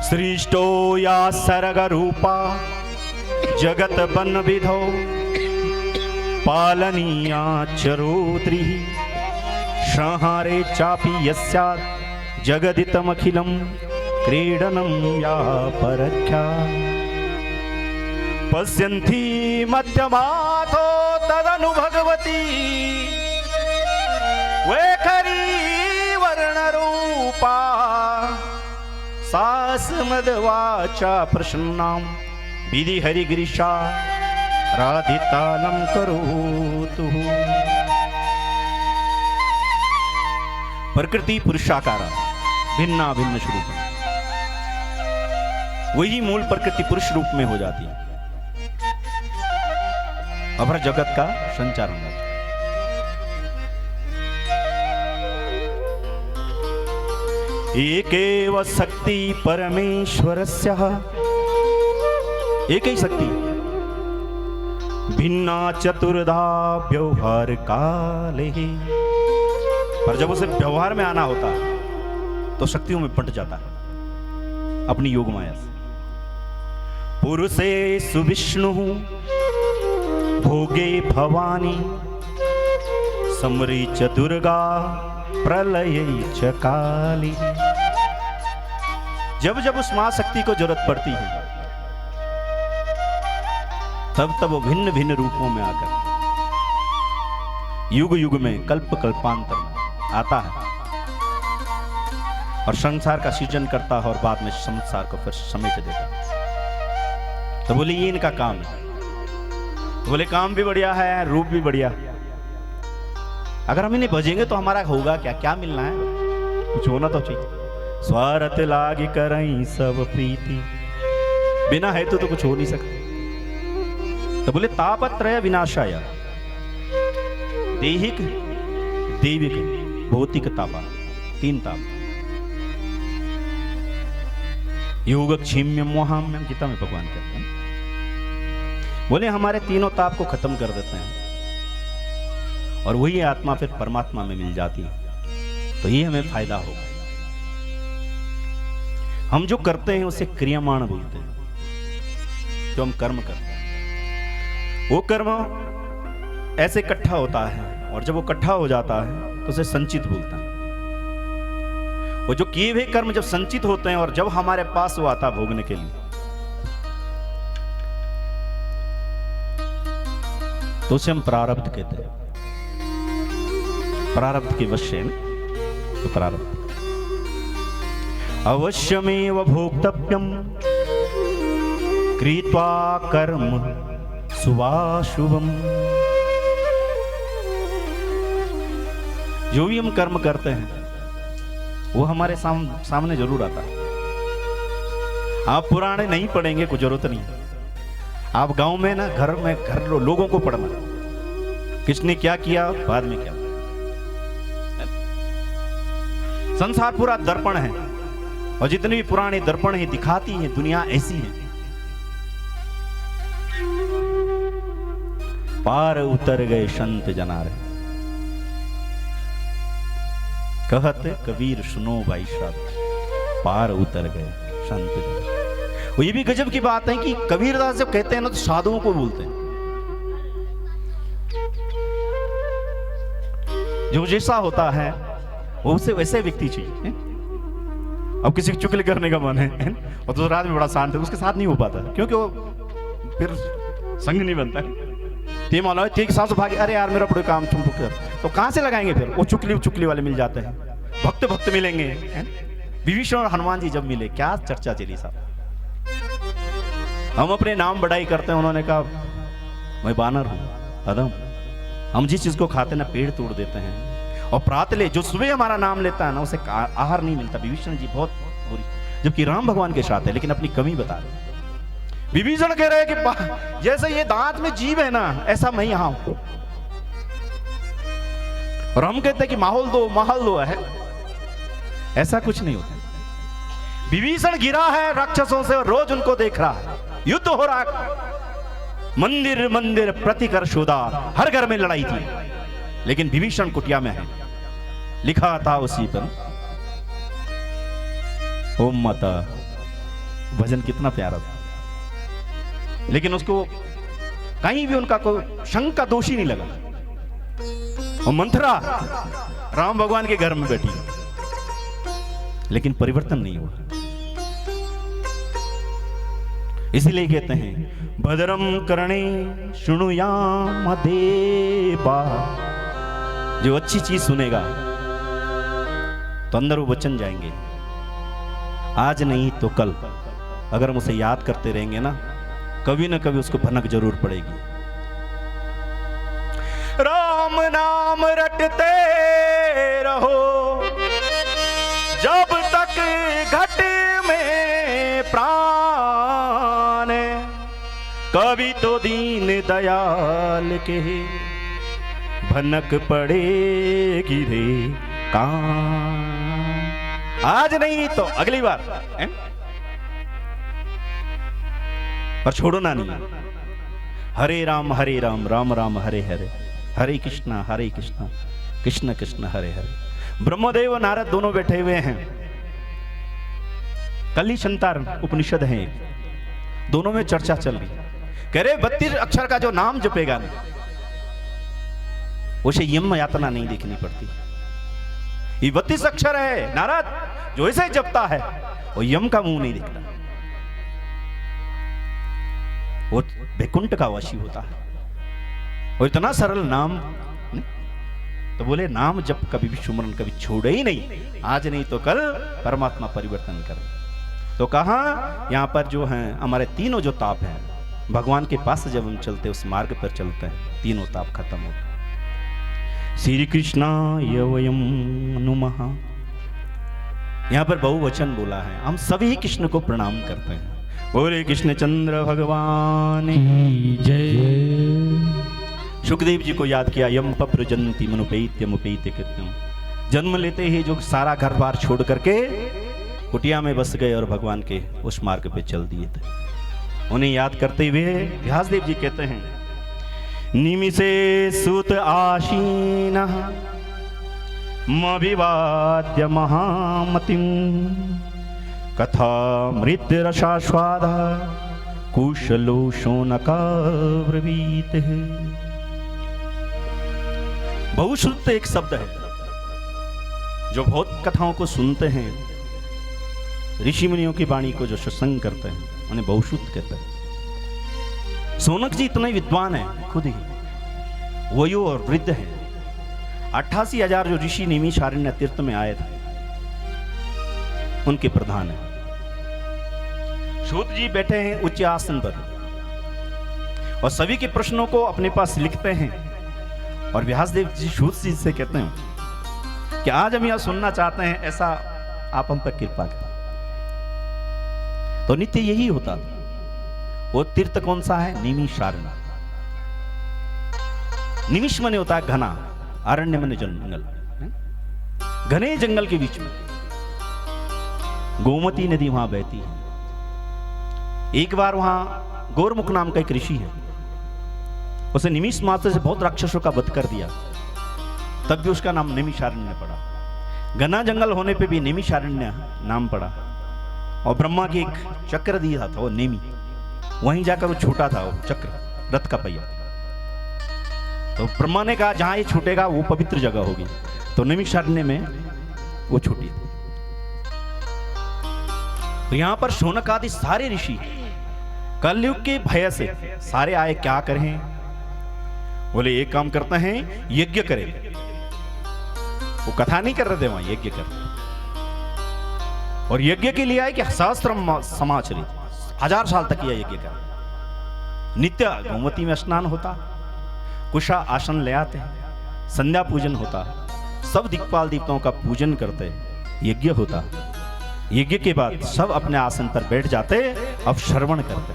सृष्टो या सर्ग रूपा जगत बन विधो पालनीया चरोद्री संहारे चापि यस्यात् जगदितमखिलं क्रीडनं या परख्या। पश्यन्ति मध्यमाथो तदनु भगवती वैखरी वर्णरूपा सास्मद्वाचा प्रसन्नां विधि हरिगिरिशा राधितालं करोतु। प्रकृति पुरुषाकार भिन्ना भिन्न स्वरूप, वही मूल प्रकृति पुरुष रूप में हो जाती है और जगत का संचारण होता है। एकेव शक्ति परमेश्वरस्य, एक ही शक्ति भिन्ना चतुर्धा व्यवहार काले। पर जब उसे व्यवहार में आना होता तो शक्तियों में बंट जाता है अपनी योग माया से। पुरुषे सुविष्णु भोगे भवानी समरी च दुर्गा प्रलय च काली। जब जब उस मां शक्ति को जरूरत पड़ती है तब तब वो भिन्न भिन्न रूपों में आकर युग युग में कल्प कल्पांतर में आता है और संसार का सृजन करता है और बाद में संसार को फिर समेट देता है। तो बोले ये इनका काम है। तो बोले काम भी बढ़िया है, रूप भी बढ़िया। अगर हम इन्हें भजेंगे तो हमारा होगा क्या? क्या मिलना है? कुछ होना तो चाहिए। स्वार्थ लाग करई सब प्रीति, बिना हेतु तो कुछ हो नहीं सकता। तो बोले तापत्रय विनाशाय, देहिक दैविक भौतिक तापा, 3 ताप। योग क्षीम्य मोहाम्यम, गीता में भगवान कहते हैं, बोले हमारे तीनों ताप को खत्म कर देते हैं और वही आत्मा फिर परमात्मा में मिल जाती है। तो ये हमें फायदा होगा। हम जो करते हैं उसे क्रियामाण बोलते हैं। जो हम कर्म करते हैं वो कर्म ऐसे इकट्ठा होता है, और जब वो इकट्ठा हो जाता है तो उसे संचित बोलता है। वो जो किए हुए कर्म जब संचित होते हैं और जब हमारे पास वो आता भोगने के लिए, तो उसे हम प्रारब्ध कहते हैं। प्रारब्ध के वश्य है तो प्रारब्ध। अवश्यमेव भोक्तव्यम कृत्वा कर्म शुभाशुभम। जो भी हम कर्म करते हैं वो हमारे सामने जरूर आता है। आप पुराने नहीं पढ़ेंगे, कोई जरूरत नहीं। आप गांव में ना घर लोगों को पढ़ना, किसने क्या किया बाद में क्या। संसार पूरा दर्पण है, और जितने भी पुराने दर्पण है दिखाती है दुनिया ऐसी है। पार उतर गए संत जनारे, कहत कबीर सुनो भाई साहब, पार उतर गए संत जनारे। वो ये भी गजब की बात है कि कबीरदास जब कहते हैं ना तो साधुओं को बोलते हैं। जो जैसा होता है वो उसे वैसे व्यक्ति चाहिए। अब किसी की चुगली करने का मन है और तो रात में बड़ा शांत है, उसके साथ नहीं हो पाता, क्योंकि वो फिर संग नहीं बनता है। ते मानो है ठीक साथ भागे, अरे यार मेरा बड़े काम तुम कर, तो कहां से लगाएंगे फिर? वो चुगली वाले मिल जाते हैं, भक्त मिलेंगे। विभीषण और हनुमान जी जब मिले क्या चर्चा चली साहब। हम अपने नाम बढ़ाई करते हैं, उन्होंने कहा मैं बानर हूं, अदम। हम जिस चीज को खाते ना पेड़ तोड़ देते हैं, और प्रातले जो सुबह हमारा नाम लेता है ना उसे आहार नहीं मिलता। विभीषण जी बहुत बुरी, जबकि राम भगवान के साथ है, लेकिन अपनी कमी बता रहे। विभीषण कह रहे हैं कि जैसे ये दांत में जीव है ना, ऐसा मैं यहां हूं। और हम कहते हैं कि माहौल दो है, ऐसा कुछ नहीं होता। विभीषण गिरा है राक्षसों से और रोज उनको देख रहा है, युद्ध हो रहा है, मंदिर प्रतिकर्षोदा, हर घर में लड़ाई थी, लेकिन विभीषण कुटिया में है। लिखा था उसी पर ओम माता, भजन कितना प्यारा था, लेकिन उसको कहीं भी उनका कोई शंख का दोषी नहीं लगा। और मंथरा राम भगवान के घर में बैठी, लेकिन परिवर्तन नहीं हुआ। इसीलिए कहते हैं भद्रम करणे शृणुयाम देवा। जो अच्छी चीज सुनेगा तो अंदर वो वचन जाएंगे, आज नहीं तो कल। अगर हम उसे याद करते रहेंगे ना, कभी ना कभी उसको भनक जरूर पड़ेगी। राम नाम रटते रहो जब तक घट में प्राण, कभी तो दीन दयाल के भनक पड़ेगी रे कान। आज नहीं तो अगली बार, पर छोड़ना नहीं। हरे राम राम राम हरे हरे, हरे कृष्णा कृष्ण कृष्ण हरे हरे। ब्रह्मदेव नारद दोनों बैठे हुए हैं, कली संतार उपनिषद है, दोनों में चर्चा चल रही। कह रहे 32 अक्षर का जो नाम जपेगा ना, उसे यम यातना नहीं देखनी पड़ती। ये 32 अक्षर है नारद, जो इसे जपता है वो यम का मुंह नहीं दिखता, वो वैकुंठ का वासी होता है। और इतना सरल नाम, तो बोले नाम जप कभी भी सुमरन कभी छोड़े ही नहीं, आज नहीं तो कल परमात्मा परिवर्तन करे। तो कहा यहां पर जो है हमारे तीनों जो ताप हैं, भगवान के पास जब हम चलते उस मार्ग पर चलते हैं, तीनों ताप खत्म होते हैं। श्री कृष्णाय वयं नुमः यहाँ पर बहुवचन बोला है। हम सभी कृष्ण को प्रणाम करते हैं। बोले कृष्ण चंद्र भगवान की जय। सुखदेव जी को याद किया। यम पप्र जंती मनुपैत्यमुपैत्य कृत्यम। जन्म लेते ही जो सारा घर बार छोड़ करके कुटिया में बस गए और भगवान के उस मार्ग पे चल दिए थे। उन्हें याद करते हुए व्यासदेव जी कहते हैं, निमिषे सुत आशीनः मविवाद्य महामतिम कथा मृत्यु रसास्वादा कुशलो शौनका ब्रवीत है। बहुश्रुत एक शब्द है। जो बहुत कथाओं को सुनते हैं, ऋषि मुनियों की वाणी को जो सत्संग करते हैं, उन्हें बहुश्रुत कहते हैं। सोनक जी इतने विद्वान हैं खुद ही, वयु और वृद्ध हैं। 88,000 जो ऋषि नैमिषारण्य तीर्थ में आए थे, उनके प्रधान हैं। सूत जी बैठे हैं उच्च आसन पर और सभी के प्रश्नों को अपने पास लिखते हैं। और व्यासदेव जी सूत जी से कहते हैं कि आज हम यह सुनना चाहते हैं, ऐसा आप हम पर कृपा करें। तो नित्य यही होता था। वो तीर्थ कौन सा है? नैमिषारण्य। निमिष मने होता है घना, अरण्य मने जंगल। घने जंगल के बीच में गोमती नदी वहां बहती है। एक बार वहां गौरमुख नाम का एक ऋषि है, उसे निमिष मात्र से बहुत राक्षसों का वध कर दिया, तब भी उसका नाम नैमिषारण्य पड़ा। घना जंगल होने पे भी नैमिषारण्य नाम पड़ा। और ब्रह्मा की एक चक्र दिया था, वो नेमी, वहीं जाकर वो छूटा था, वो चक्र रथ का पहिया। तो ब्रह्मा ने कहा जहां ये छूटेगा वो पवित्र जगह होगी, तो नैमिषारण्य में वो छूटी। तो यहां पर शौनक आदि सारे ऋषि कलयुग के भय से सारे आए। क्या करें? बोले एक काम करते हैं, यज्ञ करें। वो कथा नहीं कर रहे थे, वहां यज्ञ कर। और यज्ञ के लिए आए कि सहस्त्रम समाचरित, 1000 साल तक यह यज्ञ कर। नित्य गोमती में स्नान होता, कुशा आसन ले आते हैं, संध्या पूजन होता, सब दिक्पाल देवताओं का पूजन करते, यज्ञ होता। यज्ञ के बाद सब अपने आसन पर बैठ जाते, अब श्रवण करते।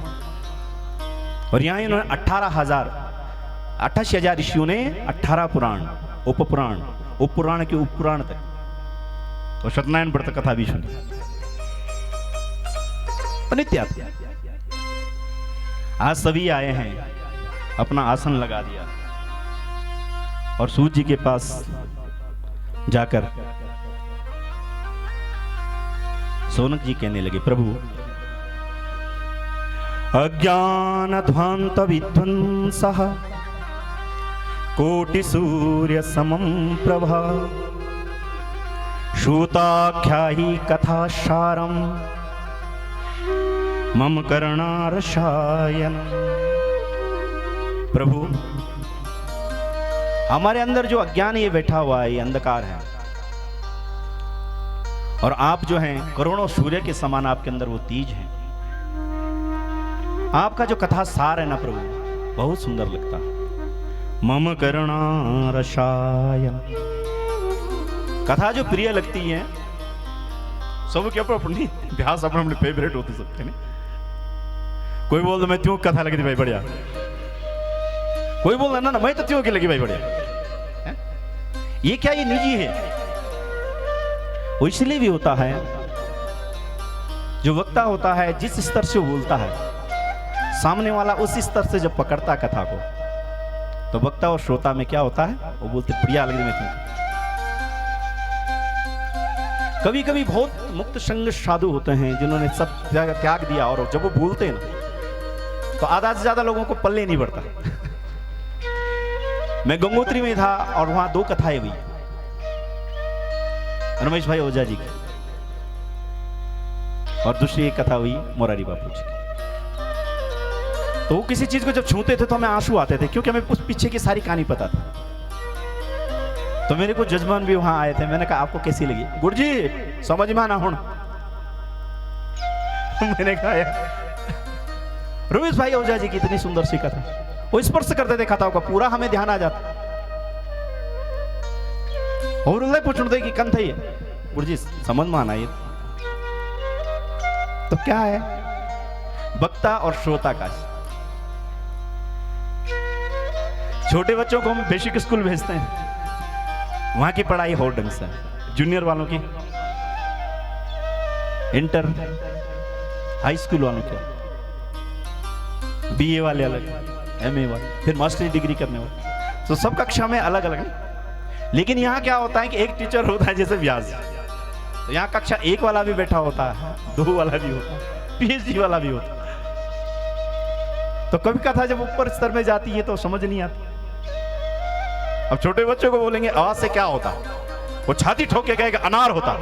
और यहां इन्होंने 88,000 ऋषियों ने 18 पुराण, उपपुराण, उपपुराण के उपपुराण तक, और सत्यनारायण व्रत कथा भी सुनी। नित्य आज सभी आए हैं, अपना आसन लगा दिया और सूत जी के पास जाकर सोनक जी कहने लगे, प्रभु अज्ञान ध्वांत विध्वंसः कोटि सूर्य समम प्रभा श्रुताख्यायी कथा सारम मम कर्णारसायन। प्रभु हमारे अंदर जो अज्ञान ये बैठा हुआ है, ये अंधकार है, और आप जो हैं करोड़ों सूर्य के समान आपके अंदर वो तेज है। आपका जो कथा सार है ना प्रभु, बहुत सुंदर लगता। मम कर्णारसायन, कथा जो प्रिय लगती है सब क्या अपनी अभ्यास अपने अपने फेवरेट होते सबके। नहीं कोई बोल दो मैं त्यों कथा लगी थी भाई बढ़िया, कोई बोल ना मैं तो त्यों की लगी भाई बढ़िया। ये क्या, ये निजी है। वो इसलिए भी होता है, जो वक्ता होता है जिस स्तर से वो बोलता है, सामने वाला उस स्तर से जब पकड़ता कथा को, तो वक्ता और श्रोता में क्या होता है, वो बोलते बढ़िया लगी मैं त्यों। कभी कभी बहुत मुक्त संग साधु होते हैं जिन्होंने सब त्याग दिया, और जब वो बोलते हैं ना तो आधा से ज्यादा लोगों को पल्ले नहीं पड़ता। मैं गंगोत्री में था और वहां 2 कथाएं हुई, रमेश भाई ओझा जी की, और दूसरी एक कथा हुई मोरारी बापू जी की। तो वो किसी चीज को जब छूते थे तो हमें आंसू आते थे, क्योंकि हमें उस पीछे की सारी कहानी पता था। तो मेरे को जजमान भी वहां आए थे, मैंने कहा आपको कैसी लगी? गुरु जी समझ में आना हुण। मैंने कहा रमेश भाई ओझा जी की इतनी सुंदर सी कथा, वो स्पर्श करते थे कथाओं का, पूरा हमें ध्यान आ जाता। और पूछते कि कंथ है गुरु जी समझ में आना, ये तो क्या है? वक्ता और श्रोता का। छोटे बच्चों को हम बेसिक स्कूल भेजते हैं, वहां की पढ़ाई हो ढंग से, जूनियर वालों की, इंटर हाई स्कूल वालों की, बीए वाले अलग, एमए वाले, फिर मास्टर्स डिग्री करने वाले, तो सब कक्षा में अलग अलग है। लेकिन यहाँ क्या होता है कि एक टीचर होता है जैसे व्यास, तो यहाँ कक्षा 1 वाला भी बैठा होता है, 2 वाला भी होता है, पीएचडी वाला भी होता है। तो कभी कथा जब ऊपर स्तर में जाती है तो समझ नहीं आती। अब छोटे बच्चों को बोलेंगे आवाज से क्या होता, वो छाती ठोक के कहेगा अनार होता।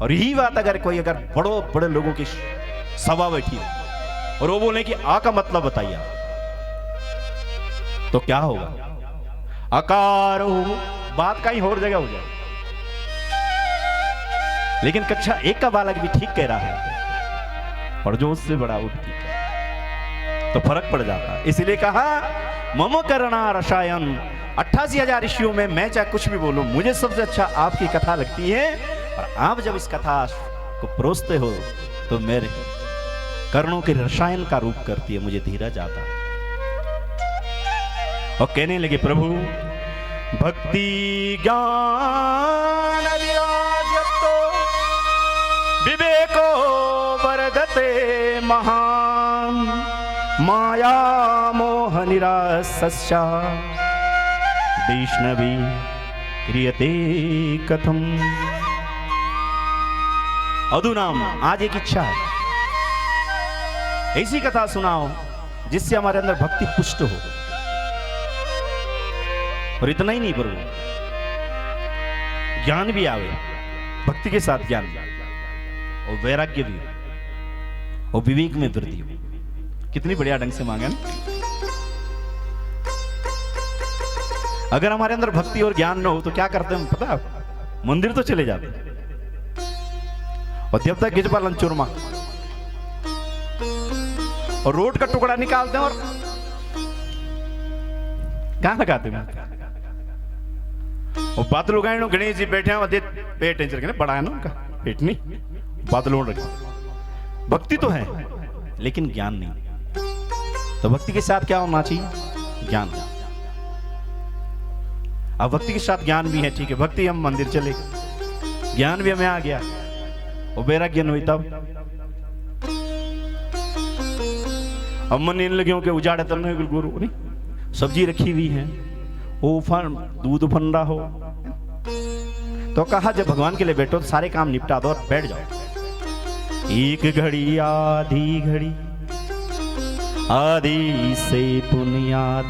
और यही बात अगर कोई बड़े बड़े लोगों की सभा बैठी है और वो बोले कि आ का मतलब बताइए, तो क्या होगा? आकार हो, बात कहीं और जगह हो जाए। लेकिन कक्षा 1 का बालक भी ठीक कह रहा है और जो उससे बड़ा वो भी ठीक है, तो फर्क पड़ जाता है। इसलिए कहा मम करना रसायन, 88,000 ऋषियों में मैं चाहे कुछ भी बोलूं, मुझे सबसे अच्छा आपकी कथा लगती है। और आप जब इस कथा को परोसते हो तो मेरे कर्णों के रसायन का रूप करती है, मुझे धीरज आता है। और कहने लगे प्रभु भक्ति ज्ञान विराजतो विवेको वर्धते महान माया मोह निरासस्या वैष्णवी क्रियते कथम। अधुनाम, आज एक इच्छा है, ऐसी कथा सुनाओ जिससे हमारे अंदर भक्ति पुष्ट हो। और इतना ही नहीं प्रभु, ज्ञान भी आवे, भक्ति के साथ ज्ञान और वैराग्य भी और विवेक में वृद्धि हो। कितनी बढ़िया ढंग से मांगे ना। अगर हमारे अंदर भक्ति और ज्ञान न हो तो क्या करते हैं पता है? मंदिर तो चले जाते हैं और देवता गिजबा लंचुरमा और रोड का टुकड़ा निकालते हैं और कहां लगाते हैं? और बादल उगाए गणेश जी बैठे हैं, पेट नहीं बड़ा है ना उनका, पेट नहीं, बादलों रखे। भक्ति तो है लेकिन ज्ञान नहीं। तो भक्ति के साथ क्या होना चाहिए? ज्ञान। अब भक्ति के साथ ज्ञान भी है, ठीक है, भक्ति हम मंदिर चले, ज्ञान भी हमें आ गया और वैराग्य नहीं हुई तब अब मन इन लगियों के उजाड़े तल में गुरु नहीं, सब्जी रखी हुई है, वो दूध फन रहा हो, तो कहा जब भगवान के लिए बैठो तो सारे काम निपटा दो और बैठ जाओ। एक घड़ी आधी घड़ी आदि से बुनियाद,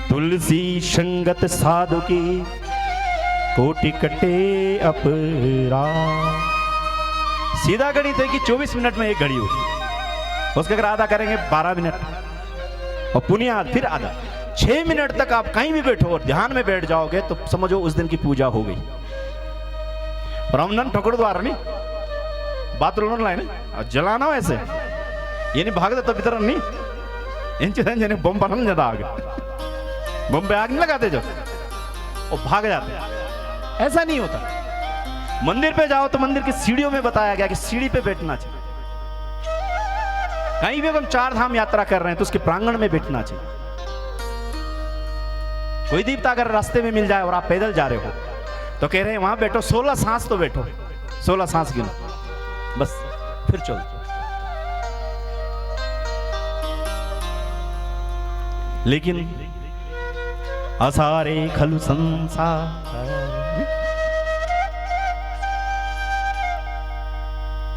तुलसी संगत साधु की कोटि कटे अपरा। सीधा गणित है कि 24 मिनट में एक घड़ी होगी, उसके अगर आधा करेंगे 12 मिनट और पुनियाद फिर आधा, 6 मिनट तक आप कहीं भी बैठो और ध्यान में बैठ जाओगे तो समझो उस दिन की पूजा हो गई। ब्राह्मण ठोकर द्वारा नहीं बात लाए ना जलाना वैसे ये नहीं भाग देता वितरण नहीं इन बम बना ज्यादा आग, बम पे आग नहीं लगाते जो और भाग जाते, ऐसा नहीं होता। मंदिर पे जाओ तो मंदिर की सीढ़ियों में बताया गया कि सीढ़ी पे बैठना चाहिए। कहीं भी हम 4 धाम यात्रा कर रहे हैं तो उसके प्रांगण में बैठना चाहिए। कोई दीपता अगर रास्ते में मिल जाए और आप पैदल जा रहे हो तो कह रहे हैं वहां बैठो, 16 सांस तो बैठो, 16 सांस गिनो, बस फिर चलो। लेकिन असारे खलु संसार,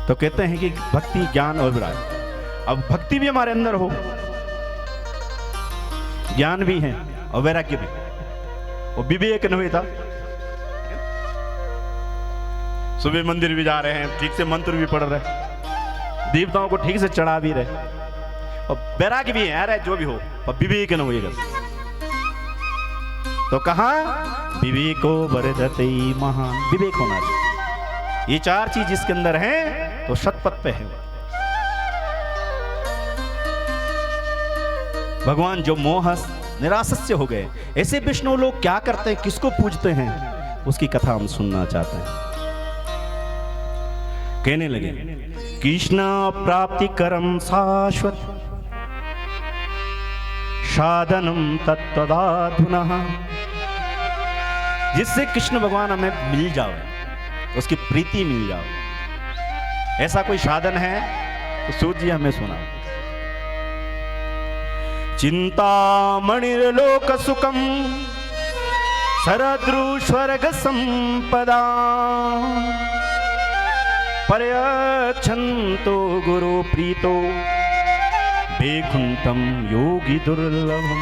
तो कहते हैं कि भक्ति ज्ञान और वैराग्य। अब भक्ति भी हमारे अंदर हो, ज्ञान भी है और वैराग्य भी, और विवेक न हुई था। सुबह मंदिर भी जा रहे हैं, ठीक से मंत्र भी पढ़ रहे, देवताओं को ठीक से चढ़ा भी रहे, और वैराग्य भी है, जो भी हो, और विवेक न हुएगा। तो कहा विवेको वर्धते महान, विवेक होना चाहिए। ये 4 चीज जिसके अंदर है तो शतपथ पे है। भगवान जो मोह निरासस्य हो गए, ऐसे विष्णु लोग क्या करते हैं, किसको पूजते हैं, उसकी कथा हम सुनना चाहते हैं। कहने लगे कृष्ण प्राप्ति करम शाश्वत साधनम तत्वदाधुना, जिससे कृष्ण भगवान हमें मिल जाओ, उसकी प्रीति मिल जाओ, ऐसा कोई साधन है तो सूत जी हमें सुनाओ। चिंतामणिर्लोक सुखम सरद्रु स्वर्ग संपदा, पर्यक्षन्तो गुरु प्रीतो वैकुंठम योगी दुर्लभम।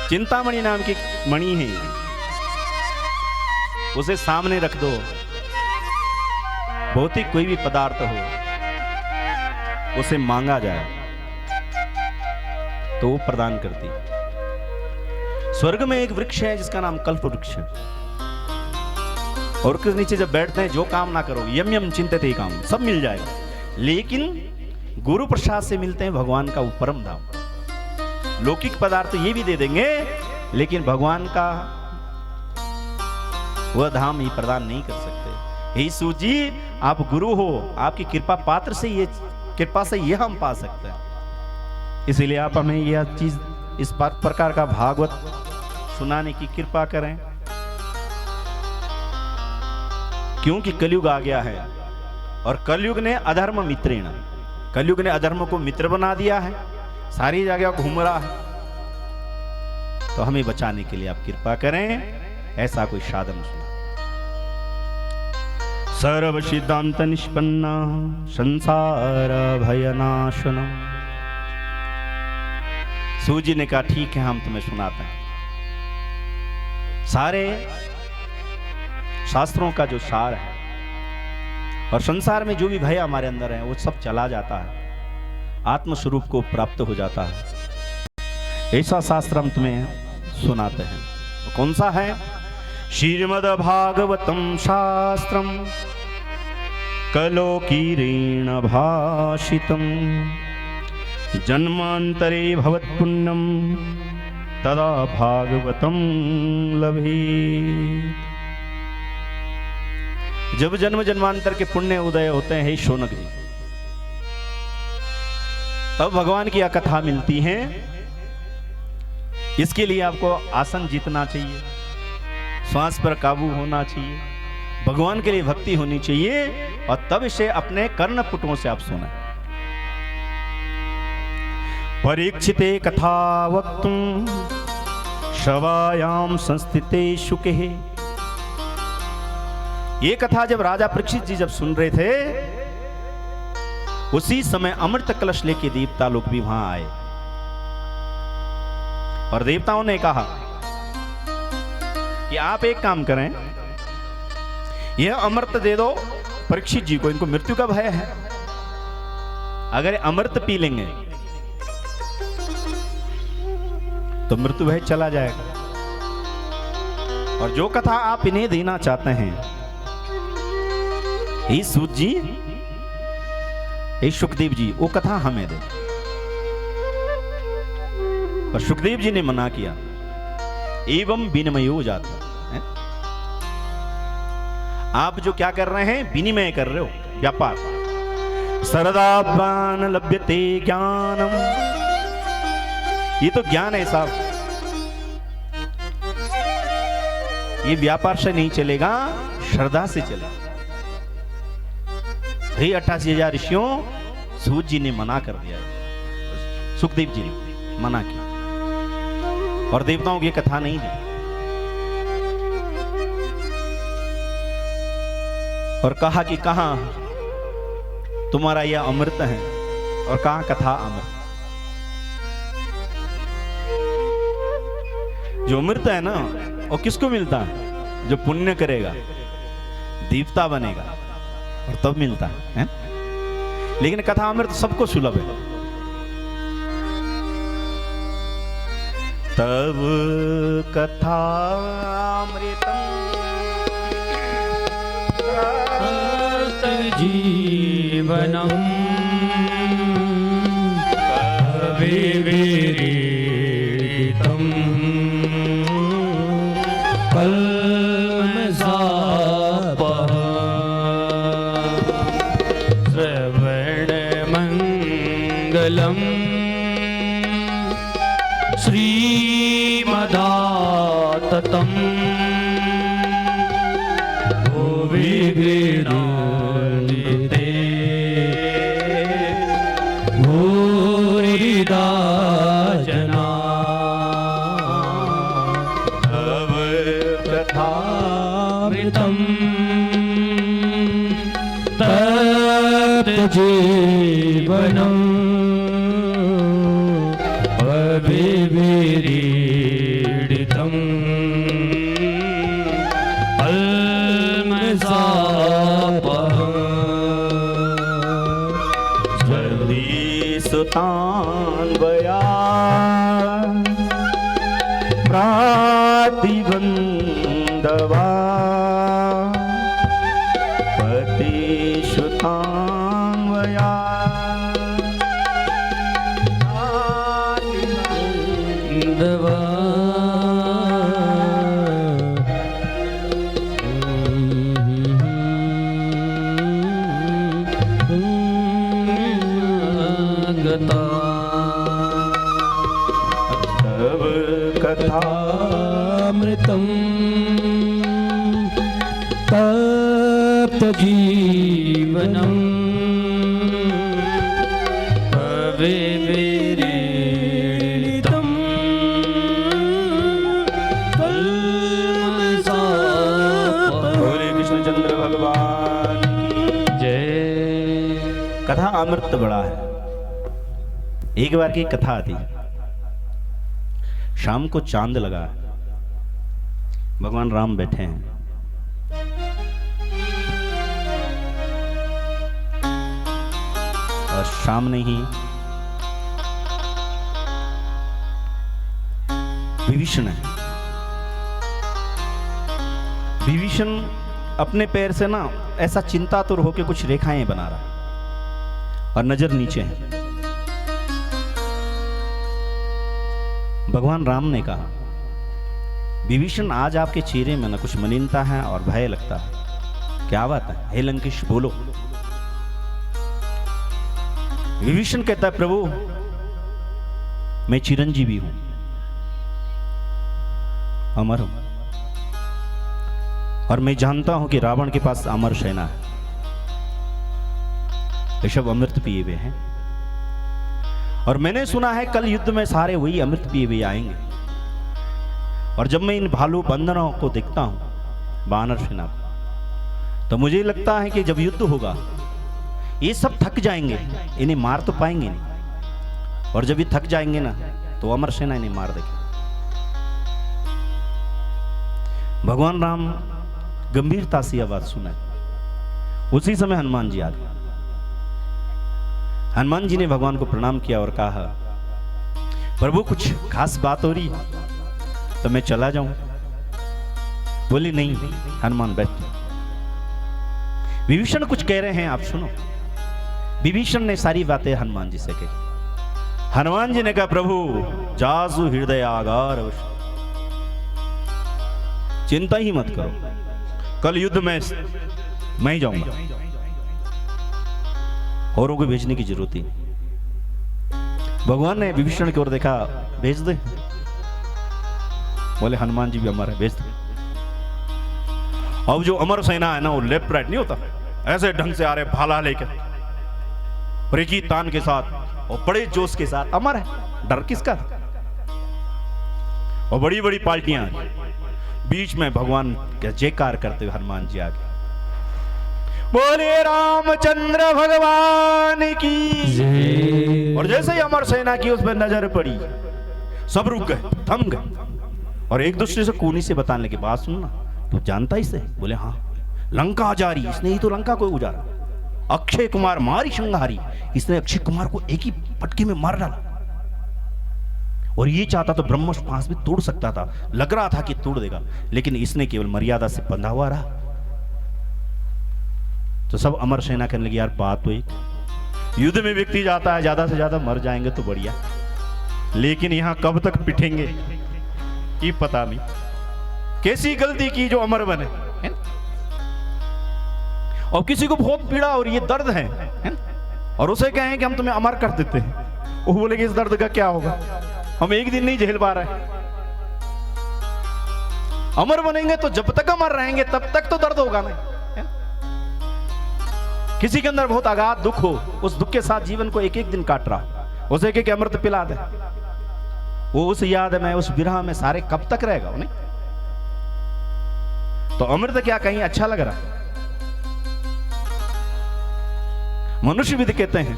चिंतामणि नाम की मणि है, उसे सामने रख दो, भौतिक कोई भी पदार्थ हो उसे मांगा जाए तो वो प्रदान करती। स्वर्ग में एक वृक्ष है जिसका नाम कल्प वृक्ष है, और उसके नीचे जब बैठते हैं जो काम ना करो यम यम चिंतित ही काम, सब मिल जाएगा, लेकिन गुरु प्रसाद से मिलते हैं भगवान का वो परम धाम। लौकिक पदार्थ तो ये भी दे देंगे, लेकिन भगवान का वह धाम ही प्रदान नहीं कर सकते। हे सूत जी, आप गुरु हो, आपकी कृपा पात्र से ये कृपा से ये हम पा सकते हैं, इसीलिए आप हमें यह चीज इस प्रकार का भागवत सुनाने की कृपा करें, क्योंकि कलयुग आ गया है और कलयुग ने अधर्म मित्रेण, कलयुग ने अधर्म को मित्र बना दिया है, सारी जगह घूम रहा है, तो हमें बचाने के लिए आप कृपा करें, ऐसा कोई साधन सुना। सर्व सिद्धांत निष्पन्ना संसार भयनाशनम। सूजी ने कहा ठीक है, हम तुम्हें सुनाते हैं। सारे शास्त्रों का जो सार है और संसार में जो भी भय हमारे अंदर है वो सब चला जाता है, आत्मस्वरूप को प्राप्त हो जाता है, ऐसा शास्त्र हम तुम्हें सुनाते हैं। वो कौन सा है? श्रीमद् भागवतम शास्त्रम कलोकीरेण भाषितम, जन्मांतरे भवत्पुण्यम तदा भागवतम लभे। जब जन्म जन्मांतर के पुण्य उदय होते हैं शौनक जी, तब भगवान की कथा मिलती है। इसके लिए आपको आसन जीतना चाहिए, श्वास पर काबू होना चाहिए, भगवान के लिए भक्ति होनी चाहिए, और तब इसे अपने कर्णपुटों से आप सुना। परीक्षिते कथा वक्तुम शवायाम संस्थिते शुके। ये कथा जब राजा परीक्षित जी जब सुन रहे थे, उसी समय अमृत कलश लेके देवता लोग भी वहां आए, और देवताओं ने कहा कि आप एक काम करें, यह अमृत दे दो परीक्षित जी को, इनको मृत्यु का भय है, अगर अमृत पी लेंगे तो मृत्यु भय चला जाएगा। और जो कथा आप इन्हें देना चाहते हैं, हे सूत जी, हे सुखदेव जी, वो कथा हमें दे। पर सुखदेव जी ने मना किया, एवं विनिमय हो जाता है। आप जो क्या कर रहे हैं, विनिमय कर रहे हो, व्यापार। सरदापान लभ्यते ज्ञानम, ये तो ज्ञान है साहब, ये व्यापार से नहीं चलेगा, श्रद्धा से चलेगा। भाई 88,000 ऋषियों, सूत जी ने मना कर दिया, सुखदेव जी ने मना किया, और देवताओं की कथा नहीं दी, और कहा कि कहां तुम्हारा यह अमृत है और कहां कथा अमृत। जो अमृत है ना, वो किसको मिलता है? जो पुण्य करेगा, देवता बनेगा, और तब मिलता है? लेकिन कथा अमृत सबको सुलभ है। तब कथा अमृतम जीवनम विवेदितम कल्मषापहम विगीर्णिते भूरिदा जना तव कथामृतम् तप्तजीवनम् अविविरीडितम् सुतान्वया प्रातिबन्धवा पतिसुतान्वया दवा तव कथामृतम् तप्तजीवनम् अविविरीडितम् बोले कृष्णचंद्र भगवान की जय। कथा अमृत बड़ा है। एक बार की कथा आती, शाम को चांद लगा, भगवान राम बैठे हैं, और सामने ही विभीषण है। विभीषण अपने पैर से ना ऐसा चिंतातुर होकर कुछ रेखाएं बना रहा है और नजर नीचे है। भगवान राम ने कहा, विभीषण आज आपके चेहरे में ना कुछ मलिनता है और भय लगता है, क्या बात है? हे लंकेश बोलो। विभीषण कहता है, प्रभु मैं चिरंजीवी हूं, अमर हूं, और मैं जानता हूं कि रावण के पास अमर सेना है, ये सब अमृत पिए हुए हैं, और मैंने सुना है कल युद्ध में सारे वही अमृत पिए हुए आएंगे। और जब मैं इन भालू बंदरों को देखता हूं, वानर सेना को, तो मुझे लगता है कि जब युद्ध होगा ये सब थक जाएंगे, इन्हें मार तो पाएंगे नहीं, और जब ये थक जाएंगे ना तो अमर सेना इन्हें मार देगी। भगवान राम गंभीरता से यह बात सुना। उसी समय हनुमान जी आ गए। हनुमान जी ने भगवान को प्रणाम किया और कहा, प्रभु कुछ खास बात हो रही तो मैं चला जाऊं? बोली नहीं हनुमान बैठ। विभीषण कुछ कह रहे हैं, आप सुनो। विभीषण ने सारी बातें हनुमान जी से कही। हनुमान जी ने कहा, प्रभु जासु हृदय आगार, चिंता ही मत करो, कल युद्ध में मैं ही जाऊंगा, औरों को भेजने की जरूरत ही नहीं। भगवान ने विभीषण की ओर देखा, भेज दे। बोले हनुमान जी भी अमर है, भेज दे। अब जो अमर सेना है ना, वो लेफ्ट राइट नहीं होता, ऐसे ढंग से आ रहे भाला लेकर, ब्रेकी तान के साथ और बड़े जोश के साथ। अमर है, डर किसका? और बड़ी बड़ी पार्टियां, बीच में भगवान का जयकार करते हुए हनुमान जी आगे। बोले रामचंद्र भगवान की जय। और जैसे ही अमर सेना की उस पर नजर पड़ी, सब रुक गए, थम गए, और एक दूसरे से कोनी से बताने लगे, बात सुनना, तो जानता इसे? बोले हाँ, लंका जा रही, इसने ही तो लंका को उजाड़ा। अक्षय कुमार मारी संहारी, इसने अक्षय कुमार को एक ही पटके में मार डाला, और ये चाहता तो ब्रह्मोस पास भी तोड़ सकता था, लग रहा था कि तोड़ देगा, लेकिन इसने केवल मर्यादा से बंधा हुआ रहा। तो सब अमर सेना कहने लगी, यार बात तो एक, युद्ध में व्यक्ति जाता है, ज्यादा से ज्यादा मर जाएंगे तो बढ़िया, लेकिन यहां कब तक पिटेंगे ये पता नहीं, कैसी गलती की जो अमर बने है? और किसी को बहुत पीड़ा और ये दर्द है? और उसे कहें कि हम तुम्हें अमर कर देते हैं, वो बोलेंगे इस दर्द का क्या होगा, हम एक दिन नहीं झेल पा रहे। अमर बनेंगे तो जब तक अमर रहेंगे तब तक तो दर्द होगा नहीं, किसी के अंदर बहुत अगाध दुख हो, उस दुख के साथ जीवन को एक एक दिन काट रहा, उसे एक एक अमृत पिला दे, वो उस याद में, उस विरह में सारे कब तक रहेगा वो, नहीं? तो अमृत क्या कहीं अच्छा लग रहा? मनुष्य विद कहते हैं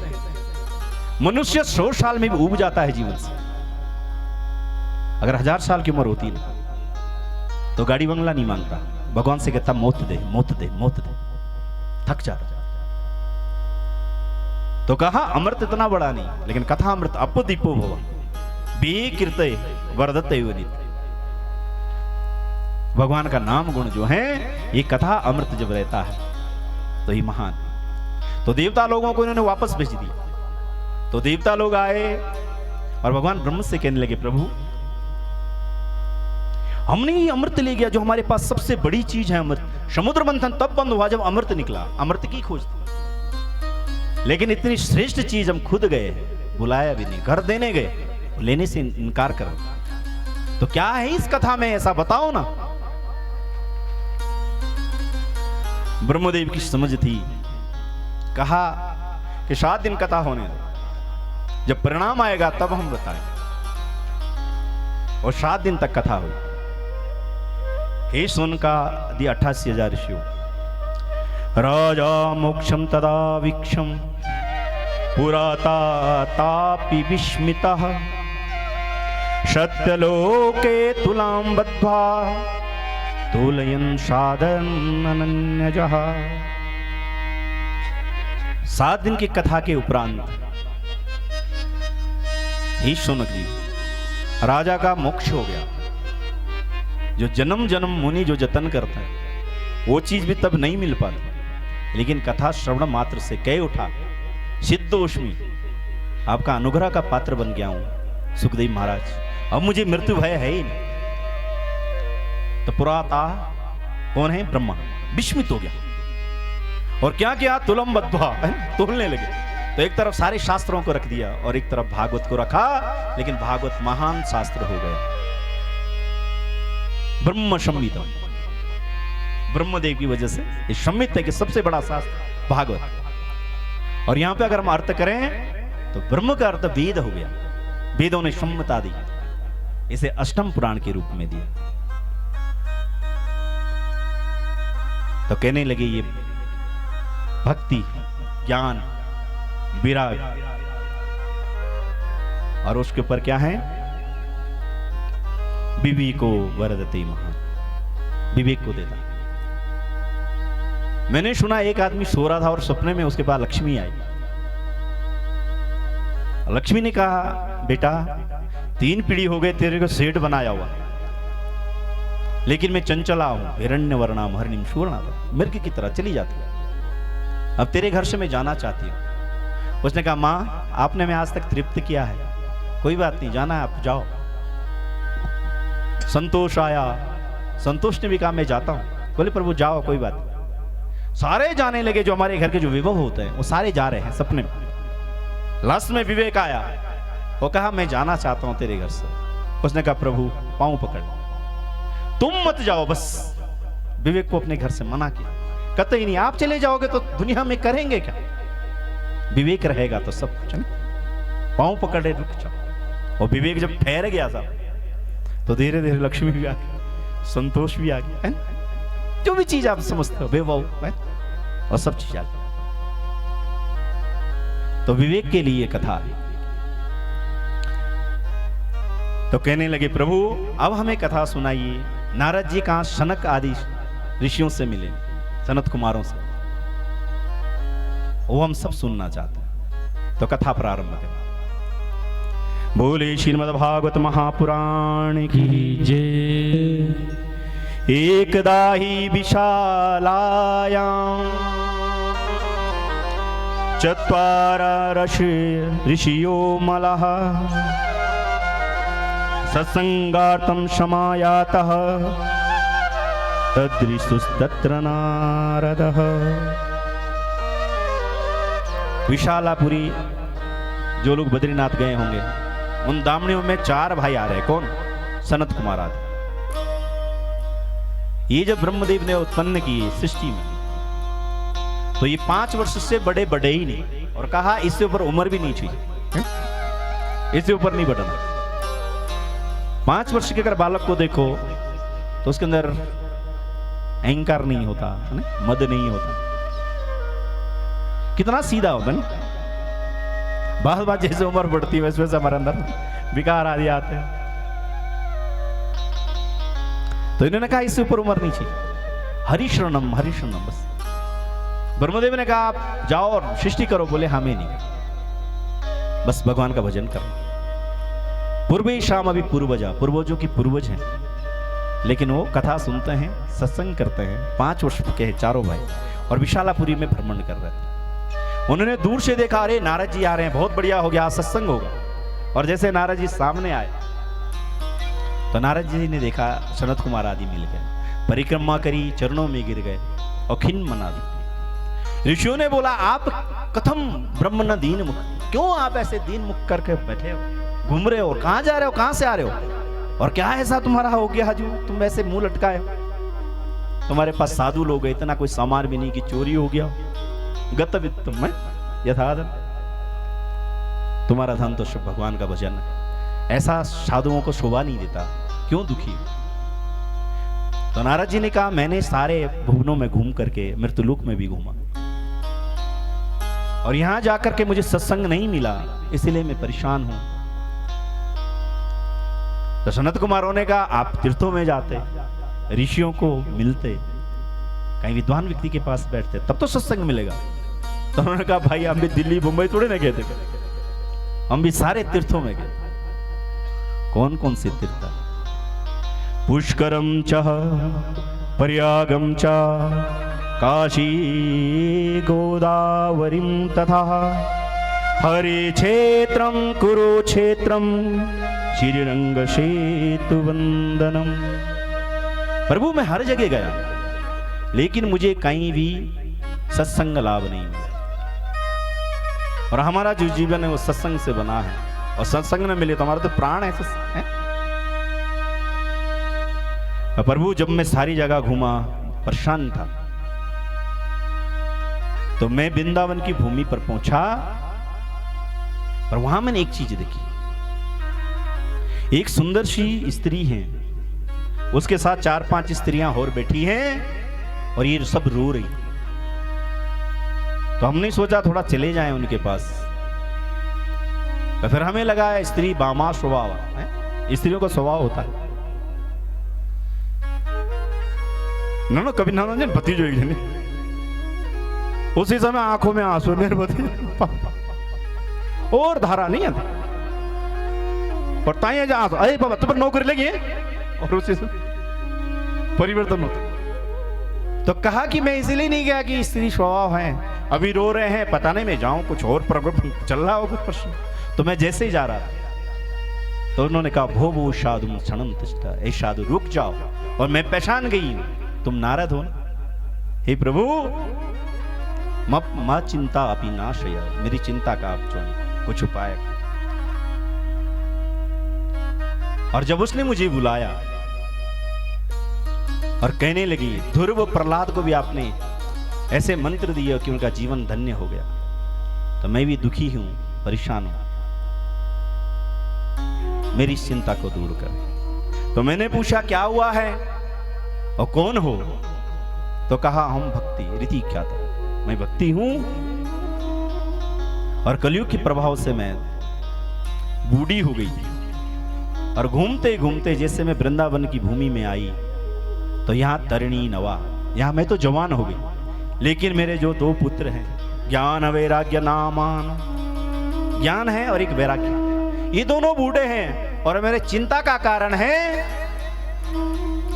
मनुष्य 100 साल में भी उब जाता है जीवन से। अगर 1000 साल की उम्र होती ना तो गाड़ी बंगला नहीं मांगता, भगवान से कहता मौत दे मौत दे मौत दे, थक जाता। तो कहा अमृत इतना बड़ा नहीं, लेकिन कथा अमृत अपदीपो भव बीकृते वर्धते वनित। भगवान का नाम गुण जो है ये कथा अमृत जब रहता है तो ये महान। तो देवता लोगों को इन्होंने वापस भेज दिया। तो देवता लोग आए और भगवान ब्रह्म से कहने लगे प्रभु हमने ये अमृत ले गया जो हमारे पास सबसे बड़ी चीज है अमृत। समुद्र मंथन तब बंद हुआ जब अमृत निकला, अमृत की खोज थी। लेकिन इतनी श्रेष्ठ चीज हम खुद गए, बुलाया भी नहीं, घर देने गए, लेने से इनकार कर। तो क्या है इस कथा में ऐसा बताओ ना। ब्रह्मदेव की समझ थी, कहा कि 7 दिन कथा होने दो, जब परिणाम आएगा तब हम बताएंगे। और 7 दिन तक कथा हुई। हे सुन का दी 88,000 ऋषियों। राजा मोक्षम तदा वीक्षम पुराता तापि विस्मितः सत्यलोके तुलां बद्ध्वा तुलयन् साधनन्यजः। 7 दिन की कथा के उपरांत ही शुनक जी राजा का मोक्ष हो गया। जो जन्म जन्म मुनि जो जतन करता है वो चीज भी तब नहीं मिल पाती, लेकिन कथा श्रवण मात्र से कह उठा सिद्धोष्मी आपका अनुग्रह का पात्र बन गया हूं सुखदेव महाराज, अब मुझे मृत्यु भय है ही नहीं। तो पुराता कौन है? ब्रह्मा विस्मित हो गया और क्या किया? तुलम बद्ध्वा तोलने लगे। तो एक तरफ सारे शास्त्रों को रख दिया और एक तरफ भागवत को रखा, लेकिन भागवत महान शास्त्र हो गया। ब्रह्म संहिता ब्रह्मदेव की वजह से ये संहित है कि सबसे बड़ा शास्त्र भागवत। और यहां पे अगर हम अर्थ करें तो ब्रह्म का अर्थ वेद हो गया, वेदों ने संहिता दी, इसे अष्टम पुराण के रूप में दिया। तो कहने लगे ये भक्ति ज्ञान विराग और उसके ऊपर क्या है? विवेको वरदते महान, विवेक को देता। मैंने सुना एक आदमी सो रहा था और सपने में उसके पास लक्ष्मी आई। लक्ष्मी ने कहा बेटा 3 पीढ़ी हो गए तेरे को सेठ बनाया हुआ, लेकिन मैं चंचला हूं, हिरण्य वर्णाम हरिणीम सुवर्णा, मिर्ग की तरह चली जाती है। अब तेरे घर से मैं जाना चाहती हूँ। उसने कहा माँ आपने मैं आज तक तृप्त किया है, कोई बात नहीं, जाना है आप जाओ। संतोष आया, संतोष ने भी कहा मैं जाता हूं। बोले प्रभु जाओ कोई बात नहीं। सारे जाने लगे, जो हमारे घर के जो विभव होते हैं वो सारे जा रहे हैं सपने में। लास्ट में विवेक आया, वो कहा मैं जाना चाहता हूं तेरे घर से। उसने कहा प्रभु पांव पकड़, तुम मत जाओ बस। विवेक को अपने घर से मना किया, कहते ही नहीं, आप चले जाओगे तो दुनिया में करेंगे क्या? विवेक रहेगा तो सब कुछ, पांव पकड़े रुक जाओ। और विवेक जब ठहर गया था तो धीरे धीरे लक्ष्मी भी आ गई, संतोष भी आ गया, जो भी चीज आप समझते हो वैभव और सब चीज आ गई। तो विवेक के लिए कथा। तो कहने लगे प्रभु अब हमें कथा सुनाइए। नारद जी कहां सनक आदि ऋषियों से मिले, सनत कुमारों से, वो हम सब सुनना चाहते हैं। तो कथा प्रारंभ करें। बोले श्रीमद् भागवत महापुराण की जय। एकदा ही विशालायां चत्वारा ऋषियो मलः सत्संगार्थं समायातः तदृशुस्तत्र नारदः। विशालापुरी जो लोग बद्रीनाथ गए होंगे उन दामनियों में 4 भाई आ रहे। कौन? सनत कुमार आदि। ये जब ब्रह्मदेव ने उत्पन्न किए सृष्टि में तो ये 5 वर्ष से बड़े बड़े ही नहीं, और कहा इससे ऊपर उम्र भी नहीं चाहिए, इससे ऊपर नहीं बढ़ना। 5 वर्ष के अगर बालक को देखो तो उसके अंदर अहंकार नहीं होता है ना, मद नहीं होता, कितना सीधा होता है। बात बात जैसे उम्र बढ़ती है वैसे वैसे हमारे अंदर विकार आदि आते हैं। तो इन्होंने कहा इससे ऊपर उम्र नहीं चाहिए, हरिशरणम हरिशरणम। बस ब्रह्मदेव ने कहा आप जाओ और सृष्टि करो, बोले हमें नहीं, बस भगवान का भजन करो। पूर्वी शाम अभी पूर्वजा, पूर्वजों की पूर्वज हैं, लेकिन वो कथा सुनते हैं, सत्संग करते हैं। 5 वर्ष के हैं चारों भाई, और विशालापुरी में भ्रमण कर रहे थे। उन्होंने दूर से देखा, अरे नारद जी आ रहे हैं, बहुत बढ़िया हो गया, आज सत्संग होगा। और जैसे नारद जी सामने आए तो नारद जी ने देखा सनत कुमार आदि मिल गए, परिक्रमा करी, चरणों में गिर गए और खिन्न मना दी। ऋषियों ने बोला आप कथम ब्रह्म न दीन मुख, क्यों आप ऐसे दीन मुख करके बैठे हो, घूम रहे हो, और कहां जा रहे हो, कहां से आ रहे हो, और क्या ऐसा तुम्हारा हो गया जो तुम ऐसे मुंह लटकाए हो? तुम्हारे पास साधु लोग हैं, इतना कोई सामान भी नहीं कि चोरी हो गया। गत वित्त में यथाधन, तुम्हारा धन तो शुभ भगवान का भजन है, ऐसा साधुओं को शोभा नहीं देता, क्यों दुखी? तो नारद जी ने कहा मैंने सारे भुवनों में घूम करके मृत्युलोक में भी घूमा, और यहां जाकर के मुझे सत्संग नहीं मिला, इसलिए मैं परेशान हूं। तो सनत कुमारों ने कहा आप तीर्थों में जाते, ऋषियों को मिलते, कहीं विद्वान व्यक्ति के पास बैठते, तब तो सत्संग मिलेगा। तो उन्होंने कहा भाई हम भी दिल्ली मुंबई थोड़े ना गए थे, हम भी सारे तीर्थों में गए। कौन कौन से तीर्थ? पुष्करम च प्रयागम च काशी गोदावरीम तथा हरे क्षेत्रम कुरुक्षेत्रम श्रीरंग सेतु वंदनम। प्रभु मैं हर जगह गया, लेकिन मुझे कहीं भी सत्संग लाभ नहीं मिला, और हमारा जो जीवन है वो सत्संग से बना है, और सत्संग न मिले तो हमारा तो प्राण है सत्संग है। प्रभु जब मैं सारी जगह घूमा, परेशान था, तो मैं वृंदावन की भूमि पर पहुंचा, और वहां मैंने एक चीज देखी, एक सुंदर सी स्त्री है, उसके साथ 4-5 स्त्रियां और बैठी हैं, और ये सब रो रही। तो हमने सोचा थोड़ा चले जाएं उनके पास, तो फिर हमें लगा स्त्री बामा स्वभाव है, स्त्रियों का स्वभाव होता है ना, कभी ना पति जो एक, उसी समय आंखों में आंसू, मेरे पति और धारा नहीं आती, पड़ता है जहां अरे बाबा तुम नौकरी लगी है, और उसी से परिवर्तन होता। तो कहा कि मैं इसीलिए नहीं गया कि स्त्री स्वभाव है, अभी रो रहे हैं, पता नहीं मैं जाऊं, कुछ और प्रोग्राम चल रहा हो कुछ प्रश्न। तो मैं जैसे ही जा रहा था, तो उन्होंने कहा भो भो साधु क्षणम तिष्ठा, ए साधु रुक जाओ, और मैं पहचान गई तुम नारद हो ना। हे प्रभु मां चिंता अपनी नाशय, मेरी चिंता का आप जो कुछ उपाय। और जब उसने मुझे बुलाया और कहने लगी ध्रुव प्रहलाद को भी आपने ऐसे मंत्र दिए कि उनका जीवन धन्य हो गया, तो मैं भी दुखी हूं, परेशान हूं, मेरी चिंता को दूर कर। तो मैंने पूछा क्या हुआ है और कौन हो? तो कहा हम भक्ति रीति क्या था, मैं भक्ति हूं, और कलयुग के प्रभाव से मैं बूढ़ी हो गई थी, और घूमते घूमते जैसे मैं वृंदावन की भूमि में आई, तो यहाँ तरणी नवा, यहाँ मैं तो जवान हो गई, लेकिन मेरे जो 2 पुत्र हैं, ज्ञान वैराग्य नामान, ज्ञान है और एक वैराग्य, ये दोनों बूढ़े हैं, और मेरे चिंता का कारण है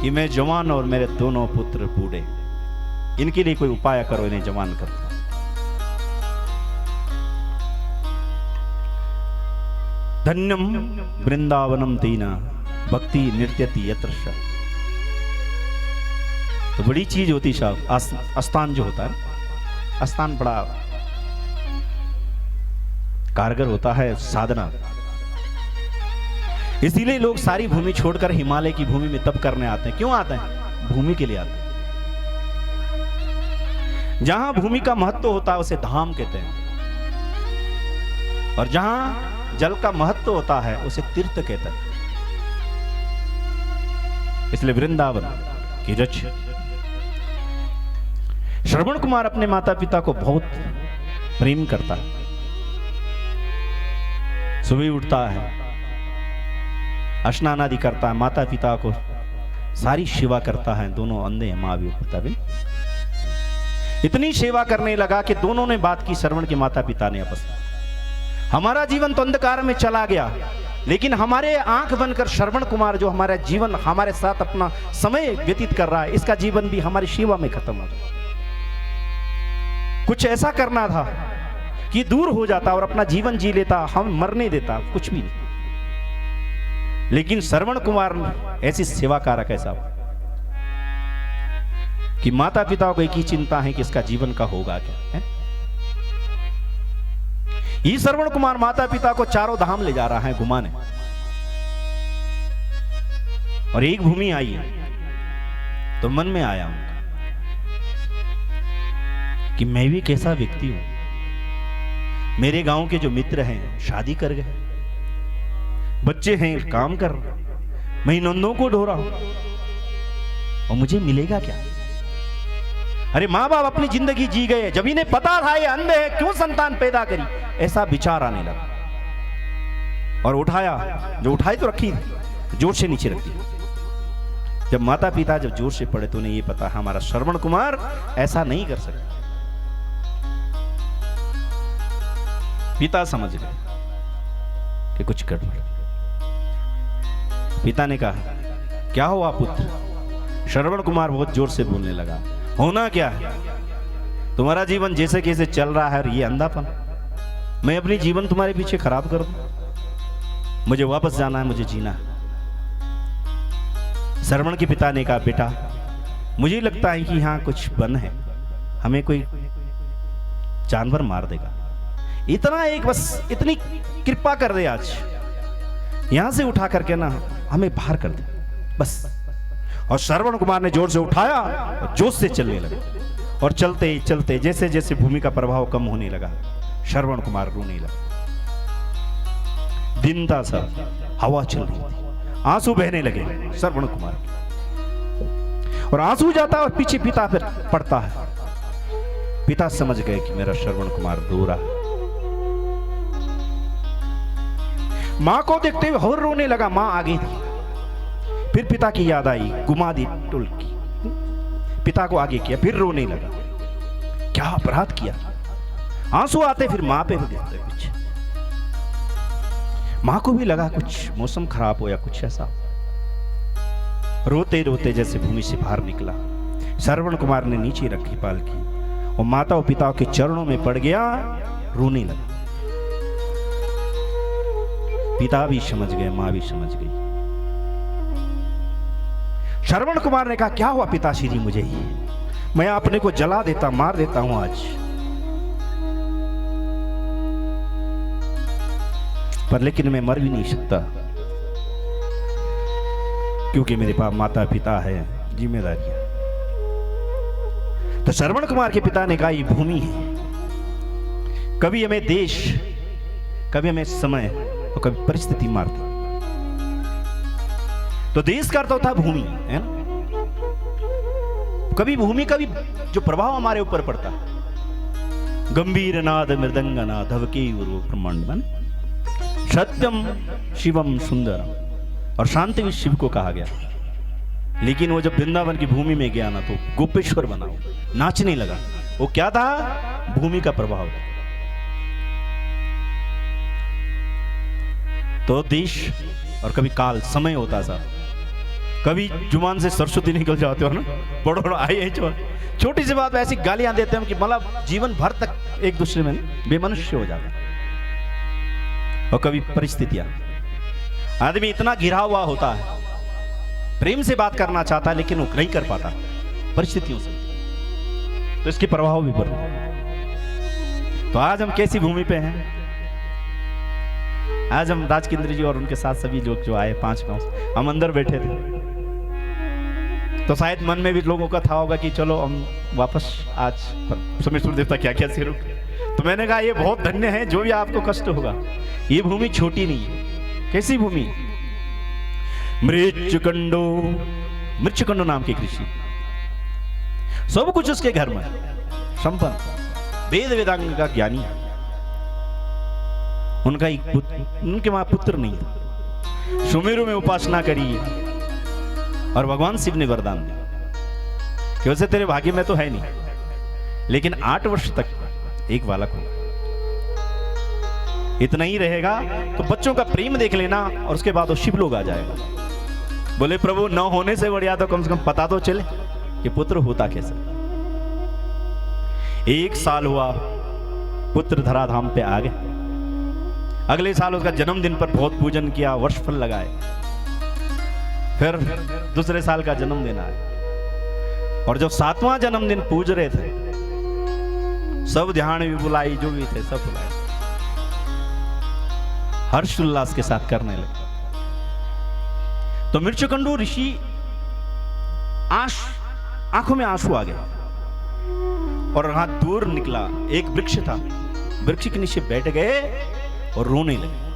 कि मैं जवान और मेरे दोनों पुत्र बूढ़े, इनके लिए कोई उपाय करो, इन्हें जवान करो। धन्यम वृंदावनम तीना भक्ति नृत्यति यत्र। तो बड़ी चीज होती साहब, स्थान जो होता है, स्थान बड़ा कारगर होता है साधना। इसीलिए लोग सारी भूमि छोड़कर हिमालय की भूमि में तप करने आते हैं। क्यों आते हैं? भूमि के लिए आते हैं। जहां भूमि का महत्व होता है उसे धाम कहते हैं, और जहां जल का महत्व होता है उसे तीर्थ कहते हैं। इसलिए वृंदावन की रच श्रवण कुमार अपने माता पिता को बहुत प्रेम करता है। सुबह उठता है, स्नान आदि करता है, माता पिता को सारी सेवा करता है। दोनों अंधे हैं, माँ भी पिता भी। इतनी सेवा करने लगा कि दोनों ने बात की, श्रवण के माता पिता ने आपस में, हमारा जीवन तो अंधकार में चला गया, लेकिन हमारे आंख बनकर श्रवण कुमार जो हमारा जीवन हमारे साथ अपना समय व्यतीत कर रहा है, इसका जीवन भी हमारी सेवा में खत्म हो जाए। कुछ ऐसा करना था कि दूर हो जाता और अपना जीवन जी लेता, हम मरने देता, कुछ भी नहीं। लेकिन श्रवण कुमार ऐसी सेवा कारक ऐसा कि माता पिता को एक ही चिंता है कि इसका जीवन का होगा क्या है। ये श्रवण कुमार माता पिता को चारों धाम ले जा रहा है घुमाने, और एक भूमि आई है तो मन में आया उनका कि मैं भी कैसा व्यक्ति हूं। मेरे गांव के जो मित्र हैं शादी कर गए, बच्चे हैं काम कर रहे, मैं नंदों को ढो रहा हूं और मुझे मिलेगा क्या। अरे माँ बाप अपनी जिंदगी जी गए, जब इन्हें पता था ये अंधे है, क्यों संतान पैदा करी, ऐसा विचार आने लगा। और उठाया, जो उठाई तो रखी थी, जोर से नीचे रख दी। जब माता पिता जब जोर से पड़े तो उन्हें ये पता हमारा श्रवण कुमार ऐसा नहीं कर सकता। पिता समझ गए कि कुछ गड़बड़। पिता ने कहा, क्या हुआ पुत्र? श्रवण कुमार बहुत जोर से बोलने लगा, होना क्या है? तुम्हारा जीवन जैसे कैसे चल रहा है, ये अंधापन, मैं अपनी जीवन तुम्हारे पीछे खराब कर दूं? मुझे वापस जाना है, मुझे जीना है। श्रवण के पिता ने कहा, बेटा मुझे लगता है कि यहाँ कुछ बन है, हमें कोई जानवर मार देगा। इतना एक बस इतनी कृपा कर दे, आज यहां से उठा करके ना हमें बाहर कर दे बस। और श्रवण कुमार ने जोर से उठाया और जोश से चलने लगा, और चलते ही चलते जैसे जैसे भूमि का प्रभाव कम होने लगा, श्रवण कुमार रोने लगा। दिन था सा, हवा चल रही थी, आंसू बहने लगे श्रवण कुमार, और आंसू जाता और पीछे पिता पर पड़ता है। पिता समझ गए कि मेरा श्रवण कुमार रो रहा है। मां को देखते हुए और रोने लगा, मां आ गई थी। फिर पिता की याद आई, घुमा दी टुलकी, पिता को आगे किया, फिर रोने लगा, क्या अपराध किया। आंसू आते फिर मां पे भी गिरते कुछ। मां को भी लगा कुछ मौसम खराब हो या कुछ ऐसा। रोते रोते जैसे भूमि से बाहर निकला, श्रवण कुमार ने नीचे रखी पालकी और माता और पिता के चरणों में पड़ गया, रोने लगा। पिता भी समझ गए, मां भी समझ गई। श्रवण कुमार ने कहा, क्या हुआ पिताश्री मुझे ही, मैं अपने को जला देता, मार देता हूं आज, पर लेकिन मैं मर भी नहीं सकता, क्योंकि मेरे पास माता पिता है, जिम्मेदारियां। तो श्रवण कुमार के पिता ने कहा, ये भूमि है, कभी हमें देश, कभी हमें समय और कभी परिस्थिति मारती। तो देश का अर्थ होता है भूमि, है ना। कभी भूमि का भी जो प्रभाव हमारे ऊपर पड़ता है, गंभीर नाद मृदंग नाद धवके ब्रह्मांड मन, सत्यम शिवम सुंदरम, और शांति भी शिव को कहा गया। लेकिन वो जब वृंदावन की भूमि में गया ना, तो गोपेश्वर बना, नाचने लगा। वो क्या था? भूमि का प्रभाव। तो देश और कभी काल, समय होता था। कभी जुबान से सरस्वती निकल जाते हो ना, बड़ो आए छोटी सी बात ऐसी गालियां देते हैं कि मतलब जीवन भर तक एक दूसरे में बेमनुष्य हो जाते हैं। और कभी परिस्थितियां, आदमी इतना घिरा हुआ होता है, प्रेम से बात करना चाहता है लेकिन वो नहीं कर पाता परिस्थितियों से, तो इसके प्रभाव भी पड़ते। तो आज हम कैसी भूमि पे हैं? आज हम राजकेंद्र जी और उनके साथ सभी लोग जो आए 5 गांव, हम अंदर बैठे थे, तो शायद मन में भी लोगों का था होगा कि चलो हम वापस आज सोमेश्वर देवता क्या क्या से रुक। तो मैंने कहा ये बहुत धन्य है, जो भी आपको कष्ट होगा, ये भूमि छोटी नहीं है। कैसी भूमि? मृच्छकंडो नाम के कृषि, सब कुछ उसके घर में संपन्न, वेद वेदांग का ज्ञानी है। उनका एक पुत्र, उनके वहां पुत्र नहीं था। सुमेरु में उपासना करी और भगवान शिव ने वरदान दिया कि वैसे तेरे भाग्य में तो है नहीं, लेकिन 8 वर्ष तक एक बालक होगा, इतना ही रहेगा तो बच्चों का प्रेम देख लेना और उसके बाद वो शिवलोक आ जाएगा। बोले प्रभु, न होने से बढ़िया तो कम से कम पता तो चले कि पुत्र होता कैसे। 1 साल हुआ, पुत्र धराधाम पे आ गए। अगले साल उसका जन्मदिन पर बहुत पूजन किया, वर्ष फल लगाए। फिर दूसरे साल का जन्मदिन आया और जब 7वां जन्मदिन पूज रहे थे, सब ध्यान भी बुलाई, जो भी थे सब बुलाए, हर्ष उल्लास के साथ करने लगे। तो मृच्छकंडू ऋषि आंखों में आंसू आ गए और वहां दूर निकला एक वृक्ष था, वृक्ष के नीचे बैठ गए और रोने लगे।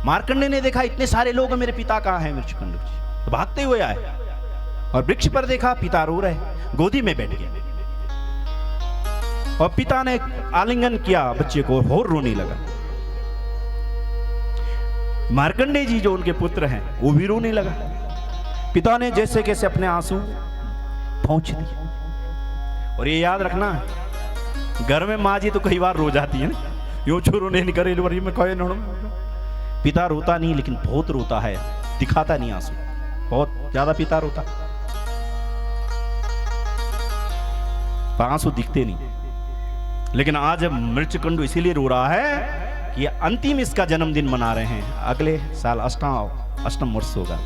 मार्कंडेय ने देखा इतने सारे लोग, मेरे पिता कहाँ हैं? मृच्छकंडू जी तो भागते हुए आए और वृक्ष पर देखा पिता रो रहे, गोदी में बैठ गए और पिता ने आलिंगन किया बच्चे को और रोने लगा। मार्कंडेय जी जो उनके पुत्र हैं वो भी रोने लगा। पिता ने जैसे कैसे अपने आंसू पहुंच दिए। और ये याद रखना, घर में माँ जी तो कई बार रो जाती है ना, यो छोरो नहीं करे में कहे नोड़। पिता रोता नहीं, लेकिन बहुत रोता है, दिखाता नहीं आंसू, बहुत ज्यादा पिता रोता, पर आंसू दिखते नहीं। लेकिन आज मृच्छकंडू इसीलिए रो रहा है कि अंतिम इसका जन्मदिन मना रहे हैं, अगले साल अष्टम वर्ष होगा।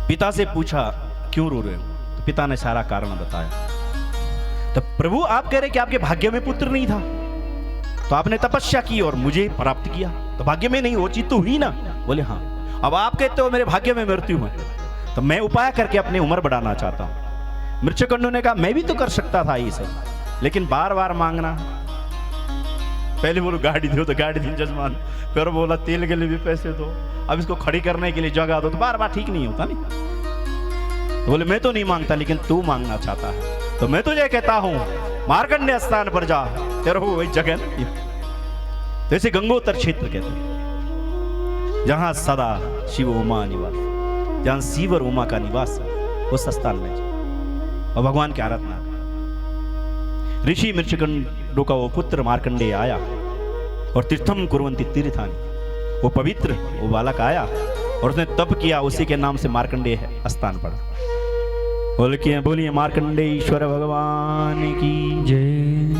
पिता से पूछा क्यों रो रहे हो? तो पिता ने सारा कारण बताया। तो प्रभु आप कह रहे कि आपके भाग्य में पुत्र नहीं था, तो आपने तपस्या की और मुझे प्राप्त किया, तो भाग्य में नहीं वो चीज तो हुई ना? बोले हाँ। अब आप कहते हो मेरे भाग्य में मृत्यु है, तो मैं उपाय करके अपनी उम्र बढ़ाना चाहता हूं। मृच्छकंडू ने कहा मैं भी तो कर सकता था ये सब, लेकिन बार बार मांगना, पहले बोलो गाड़ी दो तो गाड़ी दी जजमान, फिर बोला तेल के लिए भी पैसे दो, अब इसको खड़ी करने के लिए जगह दो, तो बार बार ठीक नहीं होता नहीं। तो बोले मैं तो नहीं मांगता, लेकिन तू मांगना चाहता है, तो मैं तुझे कहता हूं मार्कंडेय स्थान पर जा, तेरा हो वही जगह नहीं। तो इसे गंगोत्तर क्षेत्र कहते हैं, जहां सदा शिव उमा निवास, जहां शिव और उमा का निवास है, उस स्थान में जा और भगवान की आराधना कर। ऋषि मृच्छकंडू का वो पुत्र मार्कंडेय आया और तीर्थम कुर्वन्ति तीर्थानि, वो पवित्र वो बालक आया और उसने तप किया, उसी के नाम से मार्कंडेय स्थान पड़ा। बोलिए मार्कंडेय ईश्वर भगवान की जय।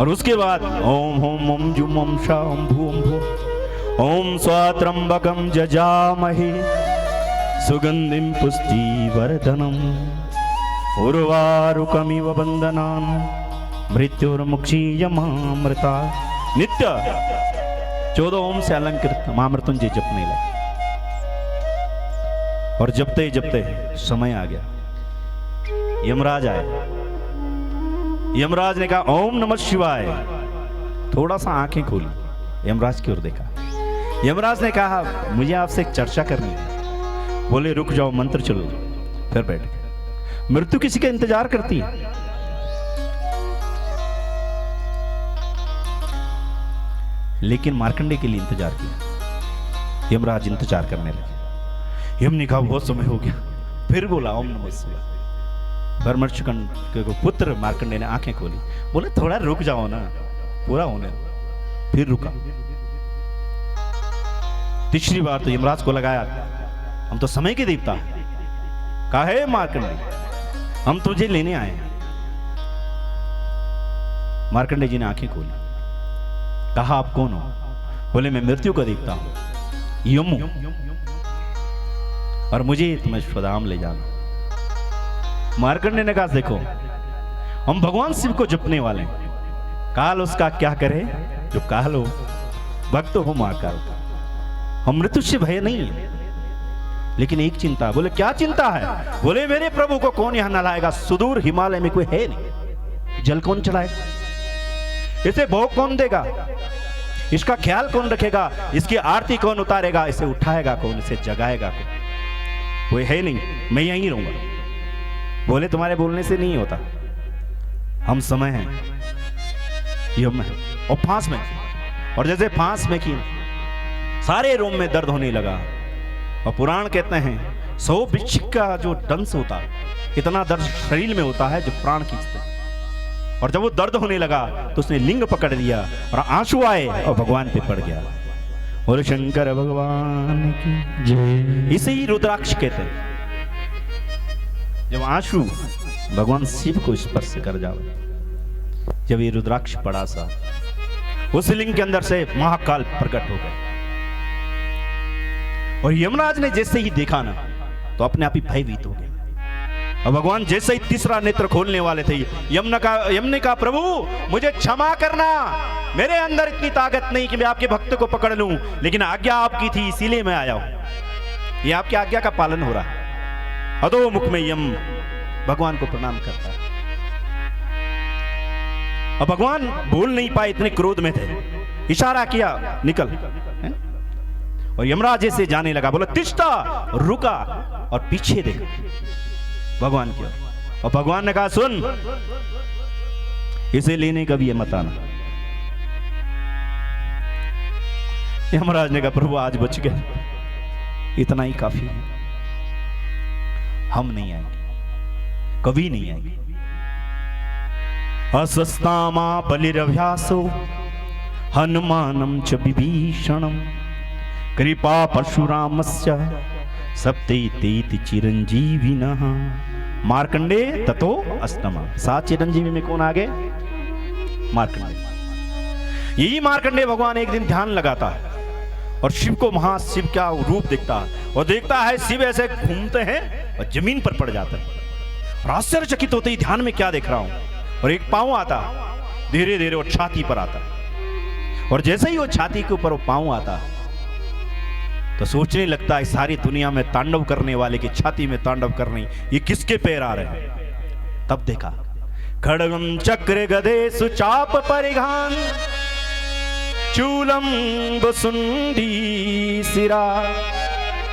और उसके बाद ओम होम ओम जुम ओम शा ओम भू ओम भू ओम स्वात्रंबकम जजामहे सुगंधिम पुष्टिवर्धनम उर्वारुकमिव बंदनान् मृत्युर्मुक्षीयमामृता। नित्य 14 ओम से अलंकृत महामृत्युंजय जपने लगे और जपते जपते समय आ गया, यमराज आए। यमराज ने कहा ओम नमः शिवाय। थोड़ा सा आंखें खोली, यमराज की ओर देखा। यमराज ने कहा मुझे आपसे एक चर्चा करनी है। बोले रुक जाओ, मंत्र चलो। फिर बैठ गए। मृत्यु किसी का इंतजार करती है, लेकिन मार्कंडेय के लिए इंतजार किया। यमराज इंतजार करने लगे। यम ने कहा बहुत समय हो गया। फिर बोला ओम नमः शिवाय। फिर मृच्छकंडू को पुत्र मार्कंडेय ने आंखें खोली। बोले थोड़ा रुक जाओ ना, पूरा होने। फिर रुका। तीसरी बार तो यमराज को लगाया हम तो समय के देवता हैं। कहा है मार्कंडेय हम तुझे लेने आए हैं। मार्कंडेय जी ने आंखें खोली। कहा आप कौन हो? बोले मैं मृत्यु का देवता हूं, यम हूं, और मुझे तुम्हें स्वधाम ले जाना। मार्कंडेय ने कहा देखो हम भगवान शिव को जपने वाले हैं, काल उसका क्या करे जो काल हो, भक्त हो महाकाल का। और मृत्यु से भय नहीं है, लेकिन एक चिंता। बोले क्या चिंता है? बोले मेरे प्रभु को कौन यहां नहलाएगा? सुदूर हिमालय में कोई है नहीं, जल कौन चलाएगा? इसे भोग कौन देगा? इसका ख्याल कौन रखेगा? इसकी आरती कौन उतारेगा? इसे उठाएगा कौन? इसे जगाएगा कौन? कोई है नहीं, मैं यहीं रहूंगा। बोले तुम्हारे बोलने से नहीं होता, हम समय हैं, यम है और फांस में। और जैसे फांस में की सारे रोम में दर्द होने लगा, और पुराण कहते हैं 100 बिच्छिक का जो डंस होता है, इतना दर्द शरीर में होता है जो प्राण खींचता है। और जब वो दर्द होने लगा तो उसने लिंग पकड़ लिया और आंसू आए और भगवान पे पड़ गया। और शंकर भगवान की जय। इसे ही रुद्राक्ष कहते हैं। जब आंसू भगवान शिव को स्पर्श कर जावे, जब ये रुद्राक्ष पड़ा सा, उस लिंग के अंदर से महाकाल प्रकट हो गए। और यमराज ने जैसे ही देखा ना, तो अपने आप ही भयभीत हो गए। और भगवान जैसे ही तीसरा नेत्र खोलने वाले थे, यम ने कहा प्रभु मुझे क्षमा करना, मेरे अंदर इतनी ताकत नहीं कि मैं आपके भक्त को पकड़ लूं, लेकिन आज्ञा आपकी थी इसीलिए मैं आया हूं। ये आपकी आज्ञा का पालन हो रहा है। अधो मुख में यम भगवान को प्रणाम करता है। अब भगवान बोल नहीं पाए, इतने क्रोध में थे। इशारा किया निकल, है? और यमराज जैसे जाने लगा, बोला तिष्ठा, रुका और पीछे देखा भगवान की ओर। और भगवान ने कहा सुन, इसे लेने का भी मत आना। यमराज ने कहा प्रभु आज बच गए, इतना ही काफी है, हम नहीं आएंगे, कभी नहीं आएंगे। असस्तामा बलिरभ्यासो हनुमानं च विभीषणं कृपा परशुरामस्य सप्तैतेति चिरंजीविनः मार्कंडे ततो अष्टमा। 7 चिरंजीवी में कौन आ गए? मार्कंडे। यही मार्कंडे भगवान एक दिन ध्यान लगाता है और शिव को महाशिव का रूप दिखता है, और देखता है शिव ऐसे घूमते हैं और जमीन पर पड़ जाते हैं। और आश्चर्यचकित होते ही ध्यान में क्या देख रहा हूं, और एक पांव आता, धीरे धीरे वो छाती पर आता, और जैसे ही वो छाती के ऊपर वो पांव आता तो सोचने लगता है सारी दुनिया में तांडव करने वाले की छाती में तांडव करने, ये किसके पैर आ रहे हैं? तब देखा खड्गम चक्र गदे सुचाप परिघान चूलम वसुंडी सिरा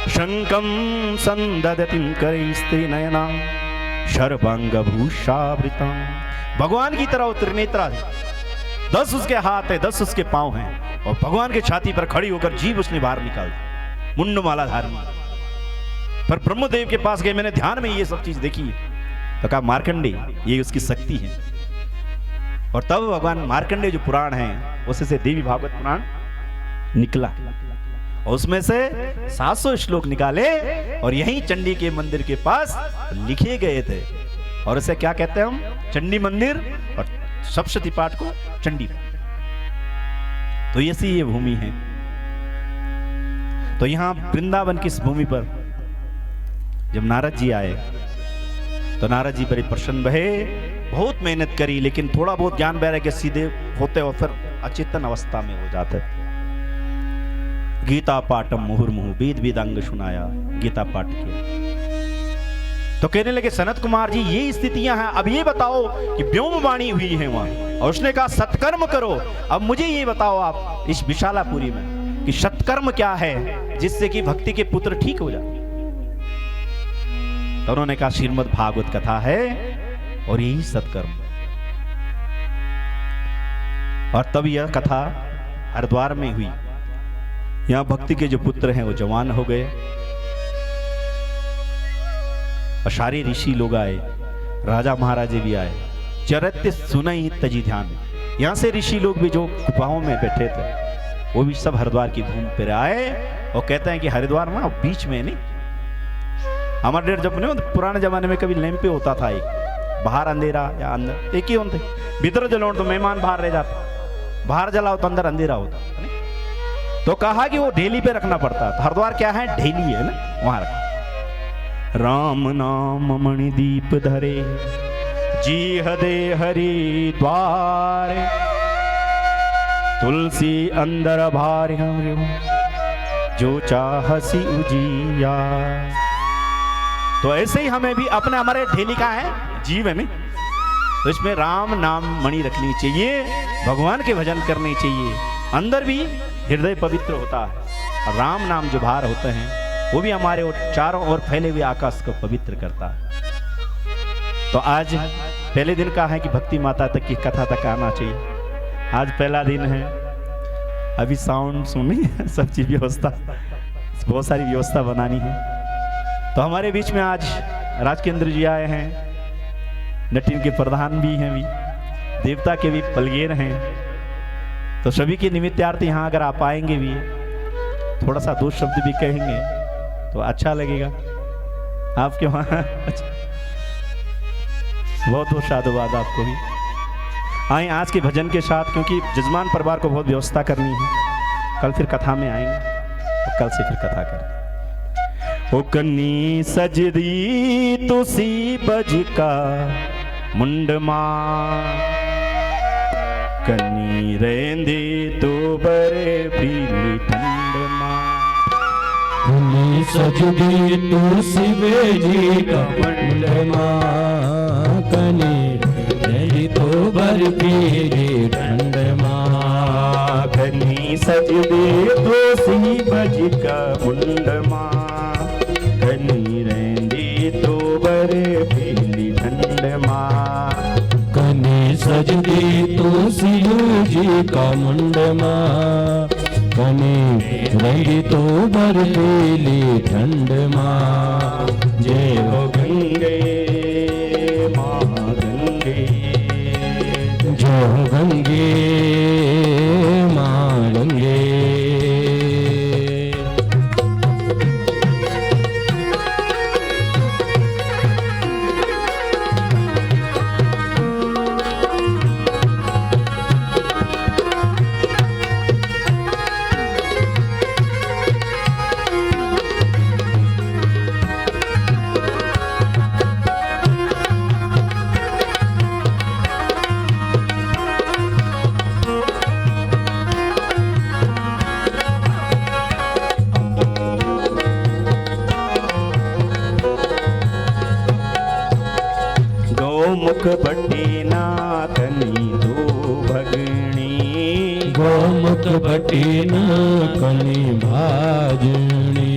शंकम संदधतिं करे स्त्री नयना शर्वांग भूषावृता। भगवान की तरह त्रिनेत्रा है, 10 उसके हाथ है, 10 उसके पांव हैं, और भगवान की छाती पर खड़ी होकर जीभ उसने बाहर निकाल दी, मुंडमाला धारण। पर ब्रह्मदेव के पास गए, मैंने ध्यान में ये सब चीज देखी, तो कहा मार्कंडे ये उसकी शक्ति है। और तब भगवान मार्कंडे जो पुराण है उसे से देवी भागवत पुराण निकला, और उसमें से 700 श्लोक निकाले और यहीं चंडी के मंदिर के पास लिखे गए थे। और उसे क्या कहते हैं हम? चंडी मंदिर, और सप्तशती पाठ को चंडी। तो ऐसी ये भूमि है। तो यहां वृंदावन की इस भूमि पर जब नारद जी आए तो नारद जी बड़े प्रसन्न भये, बहुत मेहनत करी, लेकिन थोड़ा बहुत ज्ञान वैराग्य सीधे होते और फिर अचेतन अवस्था में हो जाते। गीता पाठम मुहुर्मुहु, वेद वेदांग सुनाया, गीता पाठ किया। तो कहने लगे सनत कुमार जी ये स्थितियां हैं, अब ये बताओ कि व्योमवाणी हुई है वहां, और उसने कहा सत्कर्म करो। अब मुझे ये बताओ आप इस विशालापुरी में कि सत्कर्म क्या है जिससे कि भक्ति के पुत्र ठीक हो जाए। तो उन्होंने कहा श्रीमद् भागवत कथा है और यही सत्कर्म। और तब यह कथा हरिद्वार में हुई। यहां भक्ति के जो पुत्र हैं वो जवान हो गए, और सारे ऋषि लोग आए, राजा महाराजे भी आए। चरत्य सुनई तजी ध्यान, यहां से ऋषि लोग भी जो गुफाओं में बैठे थे वो भी सब हरिद्वार की घूम फिर आए, और कहते हैं कि हरिद्वार ना बीच में नहीं, हमारे डेढ़ जब नहीं पुराने जमाने में कभी लैंप पे होता था, एक बाहर अंधेरा या अंदर एक ही होते, भीतर जलाओ तो मेहमान बाहर रह जाता, बाहर जलाओ तो अंदर अंधेरा होता। तो कहा कि वो ढेली पे रखना पड़ता। तो हरिद्वार क्या है? ढेली है ना, वहां रखा। राम नाम मणिदीप धरे जी हदे हरिद्वार तुलसी अंदर भार जो चाहसी उजिया। तो ऐसे ही हमें भी अपने हमारे ढेली का है जीवन में, तो इसमें राम नाम मणि रखनी चाहिए, भगवान के भजन करने चाहिए, अंदर भी हृदय पवित्र होता है। और राम नाम जो बाहर होते हैं वो भी हमारे चारों ओर फैले हुए आकाश को पवित्र करता है। तो आज पहले दिन का है कि भक्ति माता तक की कथा तक आना चाहिए। आज पहला दिन है, अभी साउंड सुनी सब चीज व्यवस्था, बहुत सारी व्यवस्था बनानी है। तो हमारे बीच में आज राजकेंद्र जी आए हैं, नटिन के प्रधान भी हैं, भी देवता के भी पलगेर हैं। तो सभी के निमित्तार्थ यहाँ अगर आप आएंगे भी, थोड़ा सा दो शब्द भी कहेंगे तो अच्छा लगेगा आपके वहाँ। अच्छा, बहुत बहुत साधुवाद आपको भी। आए आज के भजन के साथ, क्योंकि जजमान परिवार को बहुत व्यवस्था करनी है, कल फिर कथा में आएंगे, तो कल से फिर कथा करें। ओ कन्नी सजदी तुसी बज का मुंडमा, कन्नी रेंदी तो बरे पीली ठंड मां। कन्नी सजदी तुसी बेजी का मुंडमा, कन्नी रेंदी तो बर पीली ठंड मां। कन्नी सजदी तुसी बज का मुंडमा, कन्नी रेंदी तो बरे पीली ठंड मां। कन्नी सजदी तुसी जी का मुंडमा, कन्नी रंगी तो बरफीली ठंड मां। जय हो गंगे माँ गंगे, जय हो गंगे माँ गंगे। मुख बटी ना कनी दो भगणी, गोमुख बटी न कनी भाजनी।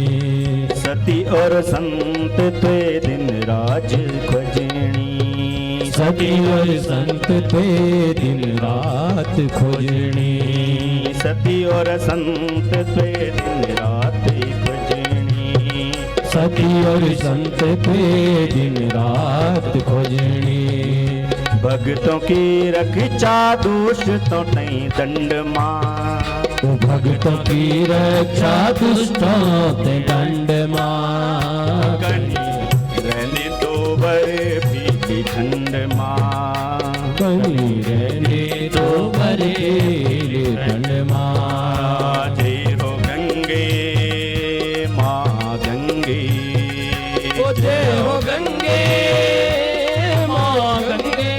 सती और संत ते दिन राज खोजनी, सती और संत ते दिन रात खोजनी। सती और संत ते दिन रात खोजनी, सती और संत ते दिन रात खोजनी। भक्तों की रक्षा दुष्टों नहीं दंड मां, भक्तों की रक्षा दुष्टों ते दंड मां। कनी रहने तो बरे पीली ठंड मां, कनी रहने तो बरे ठंड मां। जय हो गंगे माँ गंगे, ओ जय हो गंगे माँ गंगे,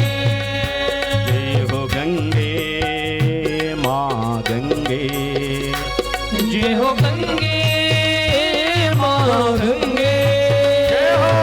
जय हो गंगे माँ गंगे, जय हो गंगे माँ गंगे। जय हो।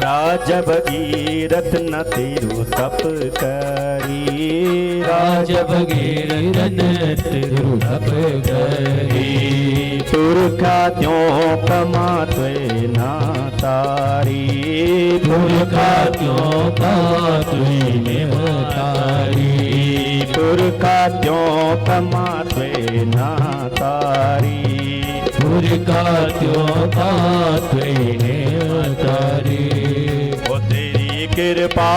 राज भगीरथ न तेरु तप करी, राज भगीरथ न तेरु तप करी। पुरखा त्यों कमाते ना तारी, पुरखा त्यों कमाते ना तारी। पुरखा त्यों कमाते ना तारी, पुरखा त्यों कमाते ना तारी। वो तेरी कृपा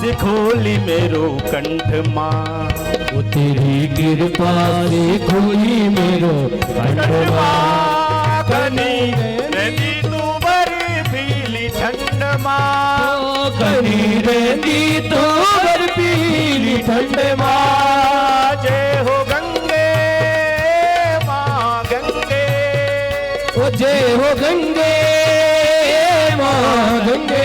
से खोली मेरो कंठ मां, वो तेरी कृपा से खोली मेरो कंठ मां। कनी नदी तू बरी पीली ठंड मां कनी रेंदी तू बर्फीली ठंड मां। जय हो गंगे मां गंगे, ओ जय हो गंगे मां गंगे।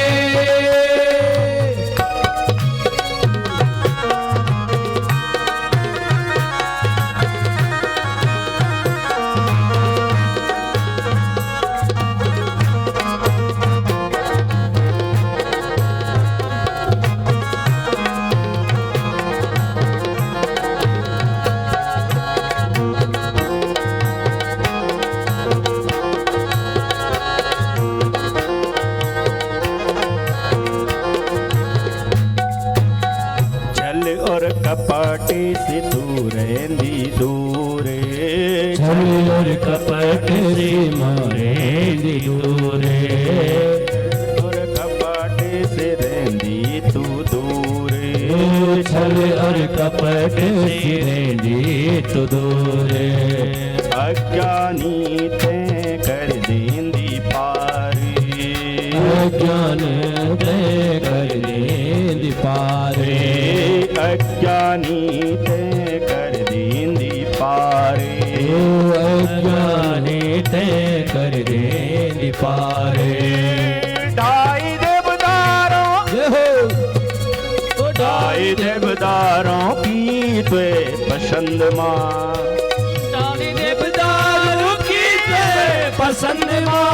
कपटी से दूर रहंदी दूरे, छल और कपट से मारेंदी दूरे, और कपटी से रहंदी तू दूरे, छल और कपट से रहंदी तू दूरे। अज्ञानी ते कर देंदी पारी, अज्ञान ते कर देंदी पारे, अज्ञानी ते कर देंदी पारे, अज्ञानी ते कर देंदी पारे। ढाई देवदारों ढाई देवदारों की त्वे पसंद मां, ढाई देवदारों की त्वे पसंद मां।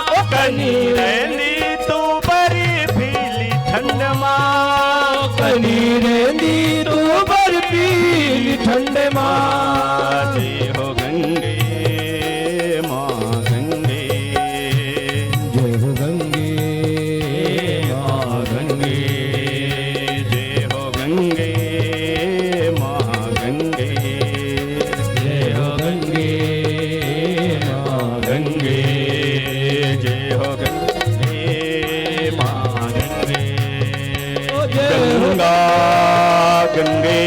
ओ कनी रहंदी तू बरी फीली ठंड मां, कनी रहंदी तू बर्फीली ठंड मां। जय हो गंगे मां गंगे, जय हो गंगे मां गंगे, जय हो गंगे मां गंगे, जय हो गंगे मां गंगे, जय हो गंगे मां गंगे। गंगा गंगे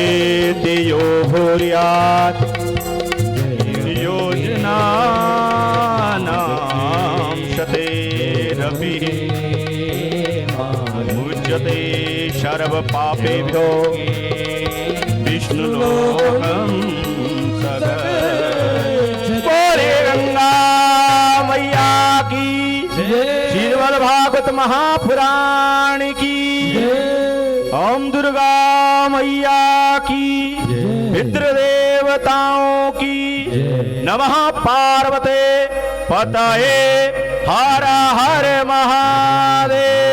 दियो भोरियात योजना नाम शते रवि, मुच्यते सर्व पापेभ्यो विष्णुलोकं सदा। बोले गंगा मैया की, श्रीमद् भागवत महापुराण की, ओम दुर्गा मैया की, पितृ देवताओं की, नमः पार्वते पतये हर हर महादेव।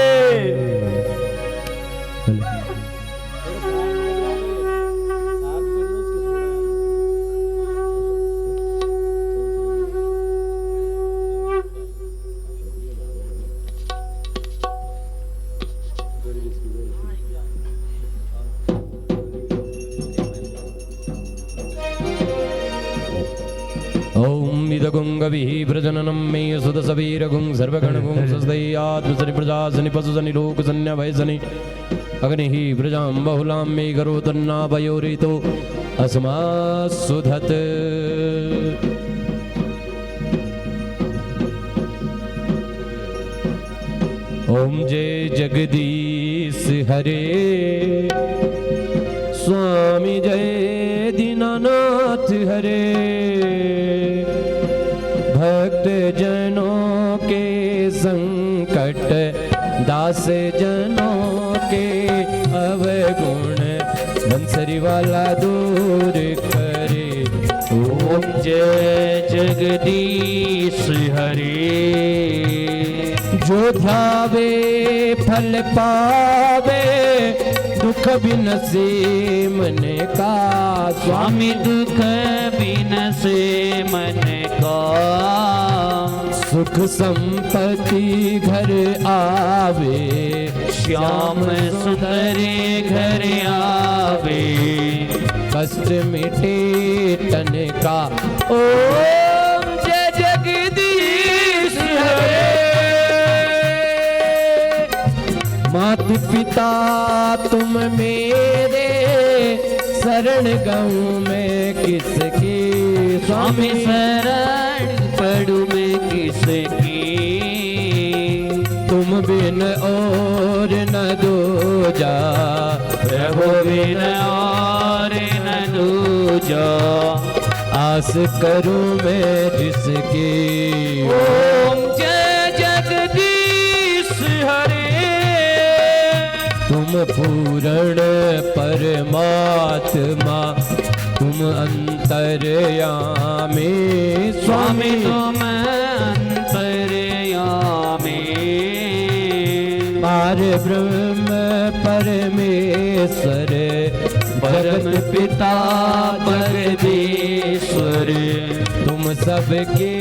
ओम इदगुं गविः प्रजननं मे सुदसवीरगुं सर्वगणगुं स्वस्ति प्रजासनि पशुसनि लोकसन्न्यभयसनि अग्निः प्रजां बहुलां मे करोतन्नाभयोरितो अस्मासुधत्। ओम जय जगदीश हरे, स्वामी जय दीनानाथ हरे। भक्त जनों के संकट, दास जनों के अवगुण, बंसरी वाला दूर करे। ओम जय जगदीश हरे। जो ध्यावे फल पावे, दुख बिनसे मन का। स्वामी दुख बिनसे मन का। सुख संपत्ति घर आवे, श्याम सुंदरे घर आवे। कष्ट मिटे तन का। ओम जय जगदीश हरे। मात पिता तुम मेरे, शरण गऊं मैं किसकी। स्वामी शरण पड़ू मैं किसकी। तुम बिन दूजा, प्रभु बिन और न दूजा। आस करूं मैं जिसकी। ओम जय जगदीश हरे। तुम पूर्ण परमात्मा, तुम अंतर्यामी स्वामी स्वामी। तुम अंतर्यामी। पार ब्रह्म परमेश्वर, परम पिता परमेश्वर। तुम सबके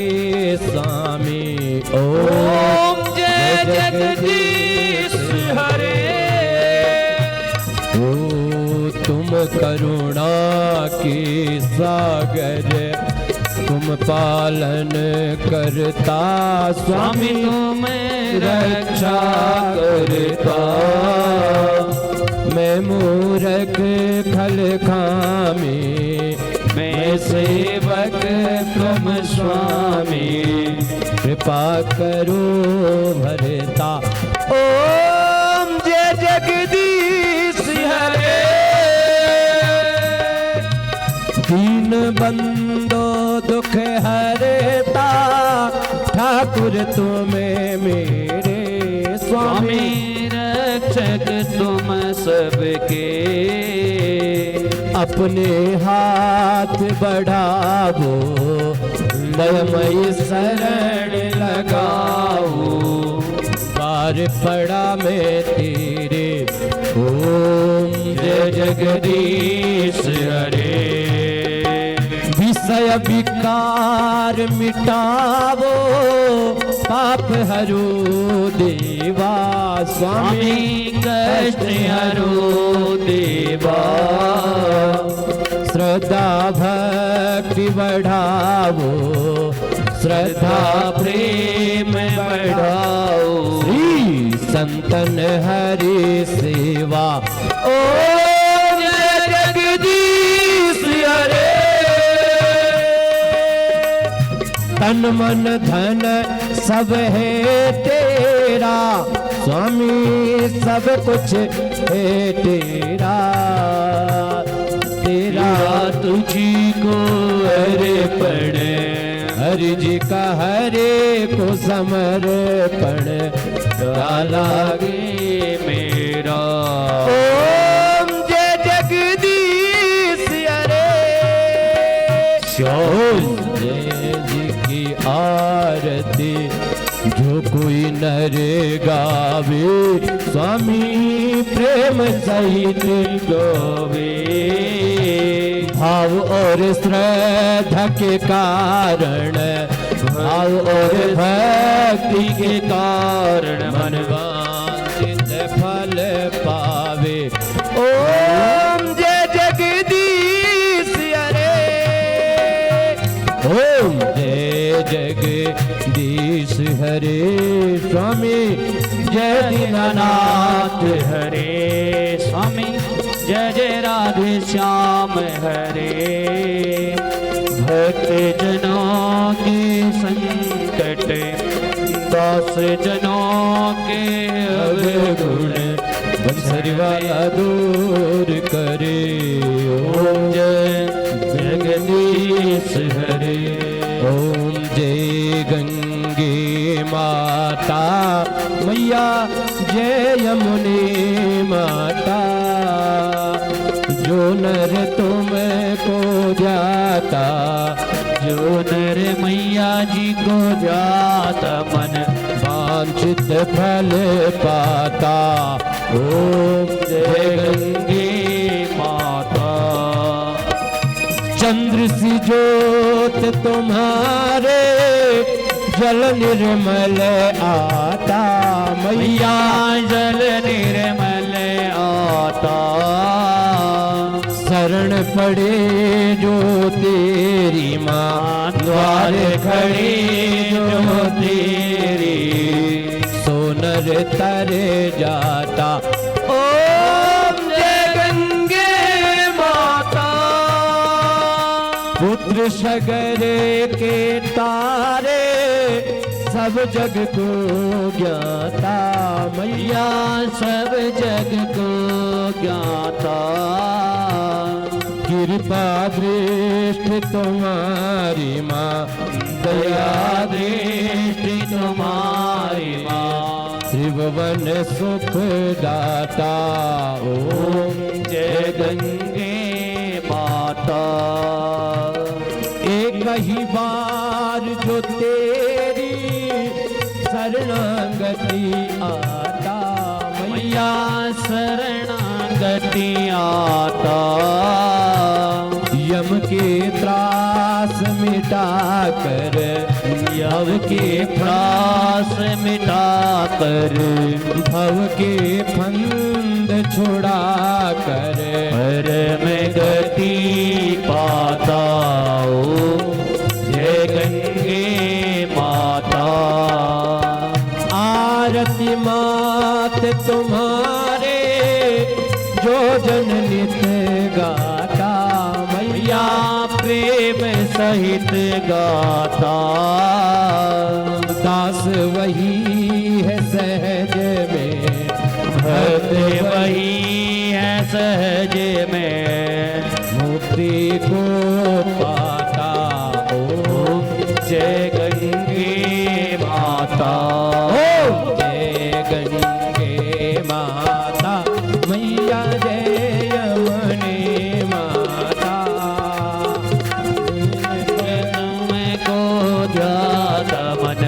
स्वामी। ओम जय जगदीश हरे। ओ तुम करुणा के सागर, तुम पालन करता स्वामी स्वामी। तुम रक्षा करता, मैं मूरख खल खामी, मैं सेवक तुम स्वामी। कृपा करो भरता। ओम जय जगदीश हरे। दीन बंदो दुख हरता, ठाकुर तुम्हें मेरे स्वामी। स्वामी रक्षक तुम सबके। अपने हाथ बढ़ावो, दयमयी शरण लगाओ। पार पड़ा मैं तेरे। ओम जय जगदीश हरे। विषय विकार मिटावो, पाप हरो देवा स्वामी। कष्ट हरो देवा। श्रद्धा भक्ति बढ़ावो, श्रद्धा प्रेम बढ़ाओ। श्री संतन हरि सेवा। ओ जय जगदीश हरे। तन मन धन सब है तेरा स्वामी, सब कुछ है तेरा। तेरा तुझी को अर्पण। हरि जी का हरे को समर्पण। लागे मेरा। ओम जय जगदीश हरे। ओम जय जी की आरती, जो कोई नर गावे स्वामी, प्रेम सहित गावे। भाव और श्रद्धा के कारण, भाव और भक्ति के कारण मन वांछित फल पावे। ओम जय जगदीश हरे। ओम जय जगदीश हरे स्वामी। जय दीनानाथ हरे स्वामी। जय जय राधे श्याम हरे। भक्त जनों के संकट, दास जनों के अवगुण, बंसरी वाला दूर करे। ओम जय जगदीश हरे। ओम जय गंगे माता मैया, जय यमुने माता। जो नर तुमको जाता, जो नर मैया जी को जाता, मन वांछित फल पाता। ओम जय गंगे माता। चंद्र सी ज्योत तुम्हारे, जल निर्मल आता मैया। जल निर्मल आता। शरण पड़े जो तेरी माँ, द्वार खड़ी जो तेरी, सोनर तर जाता। ओम जय गंगे माता। पुत्र सगर के तारे, सब जग को ज्ञाता मैया सब जग को ज्ञाता कृपा दृष्टि तुम्हारी माँ दया दृष्टि तुम्हारी माँ त्रिभुवन सुख दाता ओम जय गंगे माता एक ही बार जो तेरी शरणागति आता मैया मैया शरणागति आता यम के त्रास मिटा कर यव के प्रास मिटा कर भव के फंद छुड़ा कर पर में गति पाता ओ जय गंगे माता आरती मात तुम्हारे जो जन नित गाता मैया या प्रेम सहित गाता दास वही है सहज में भक्त वही है सहज में मुक्ति को पाता ओम जय गंगे माता ओम जय गंगे माता मैया जय यमुने माता तुमको जाता मन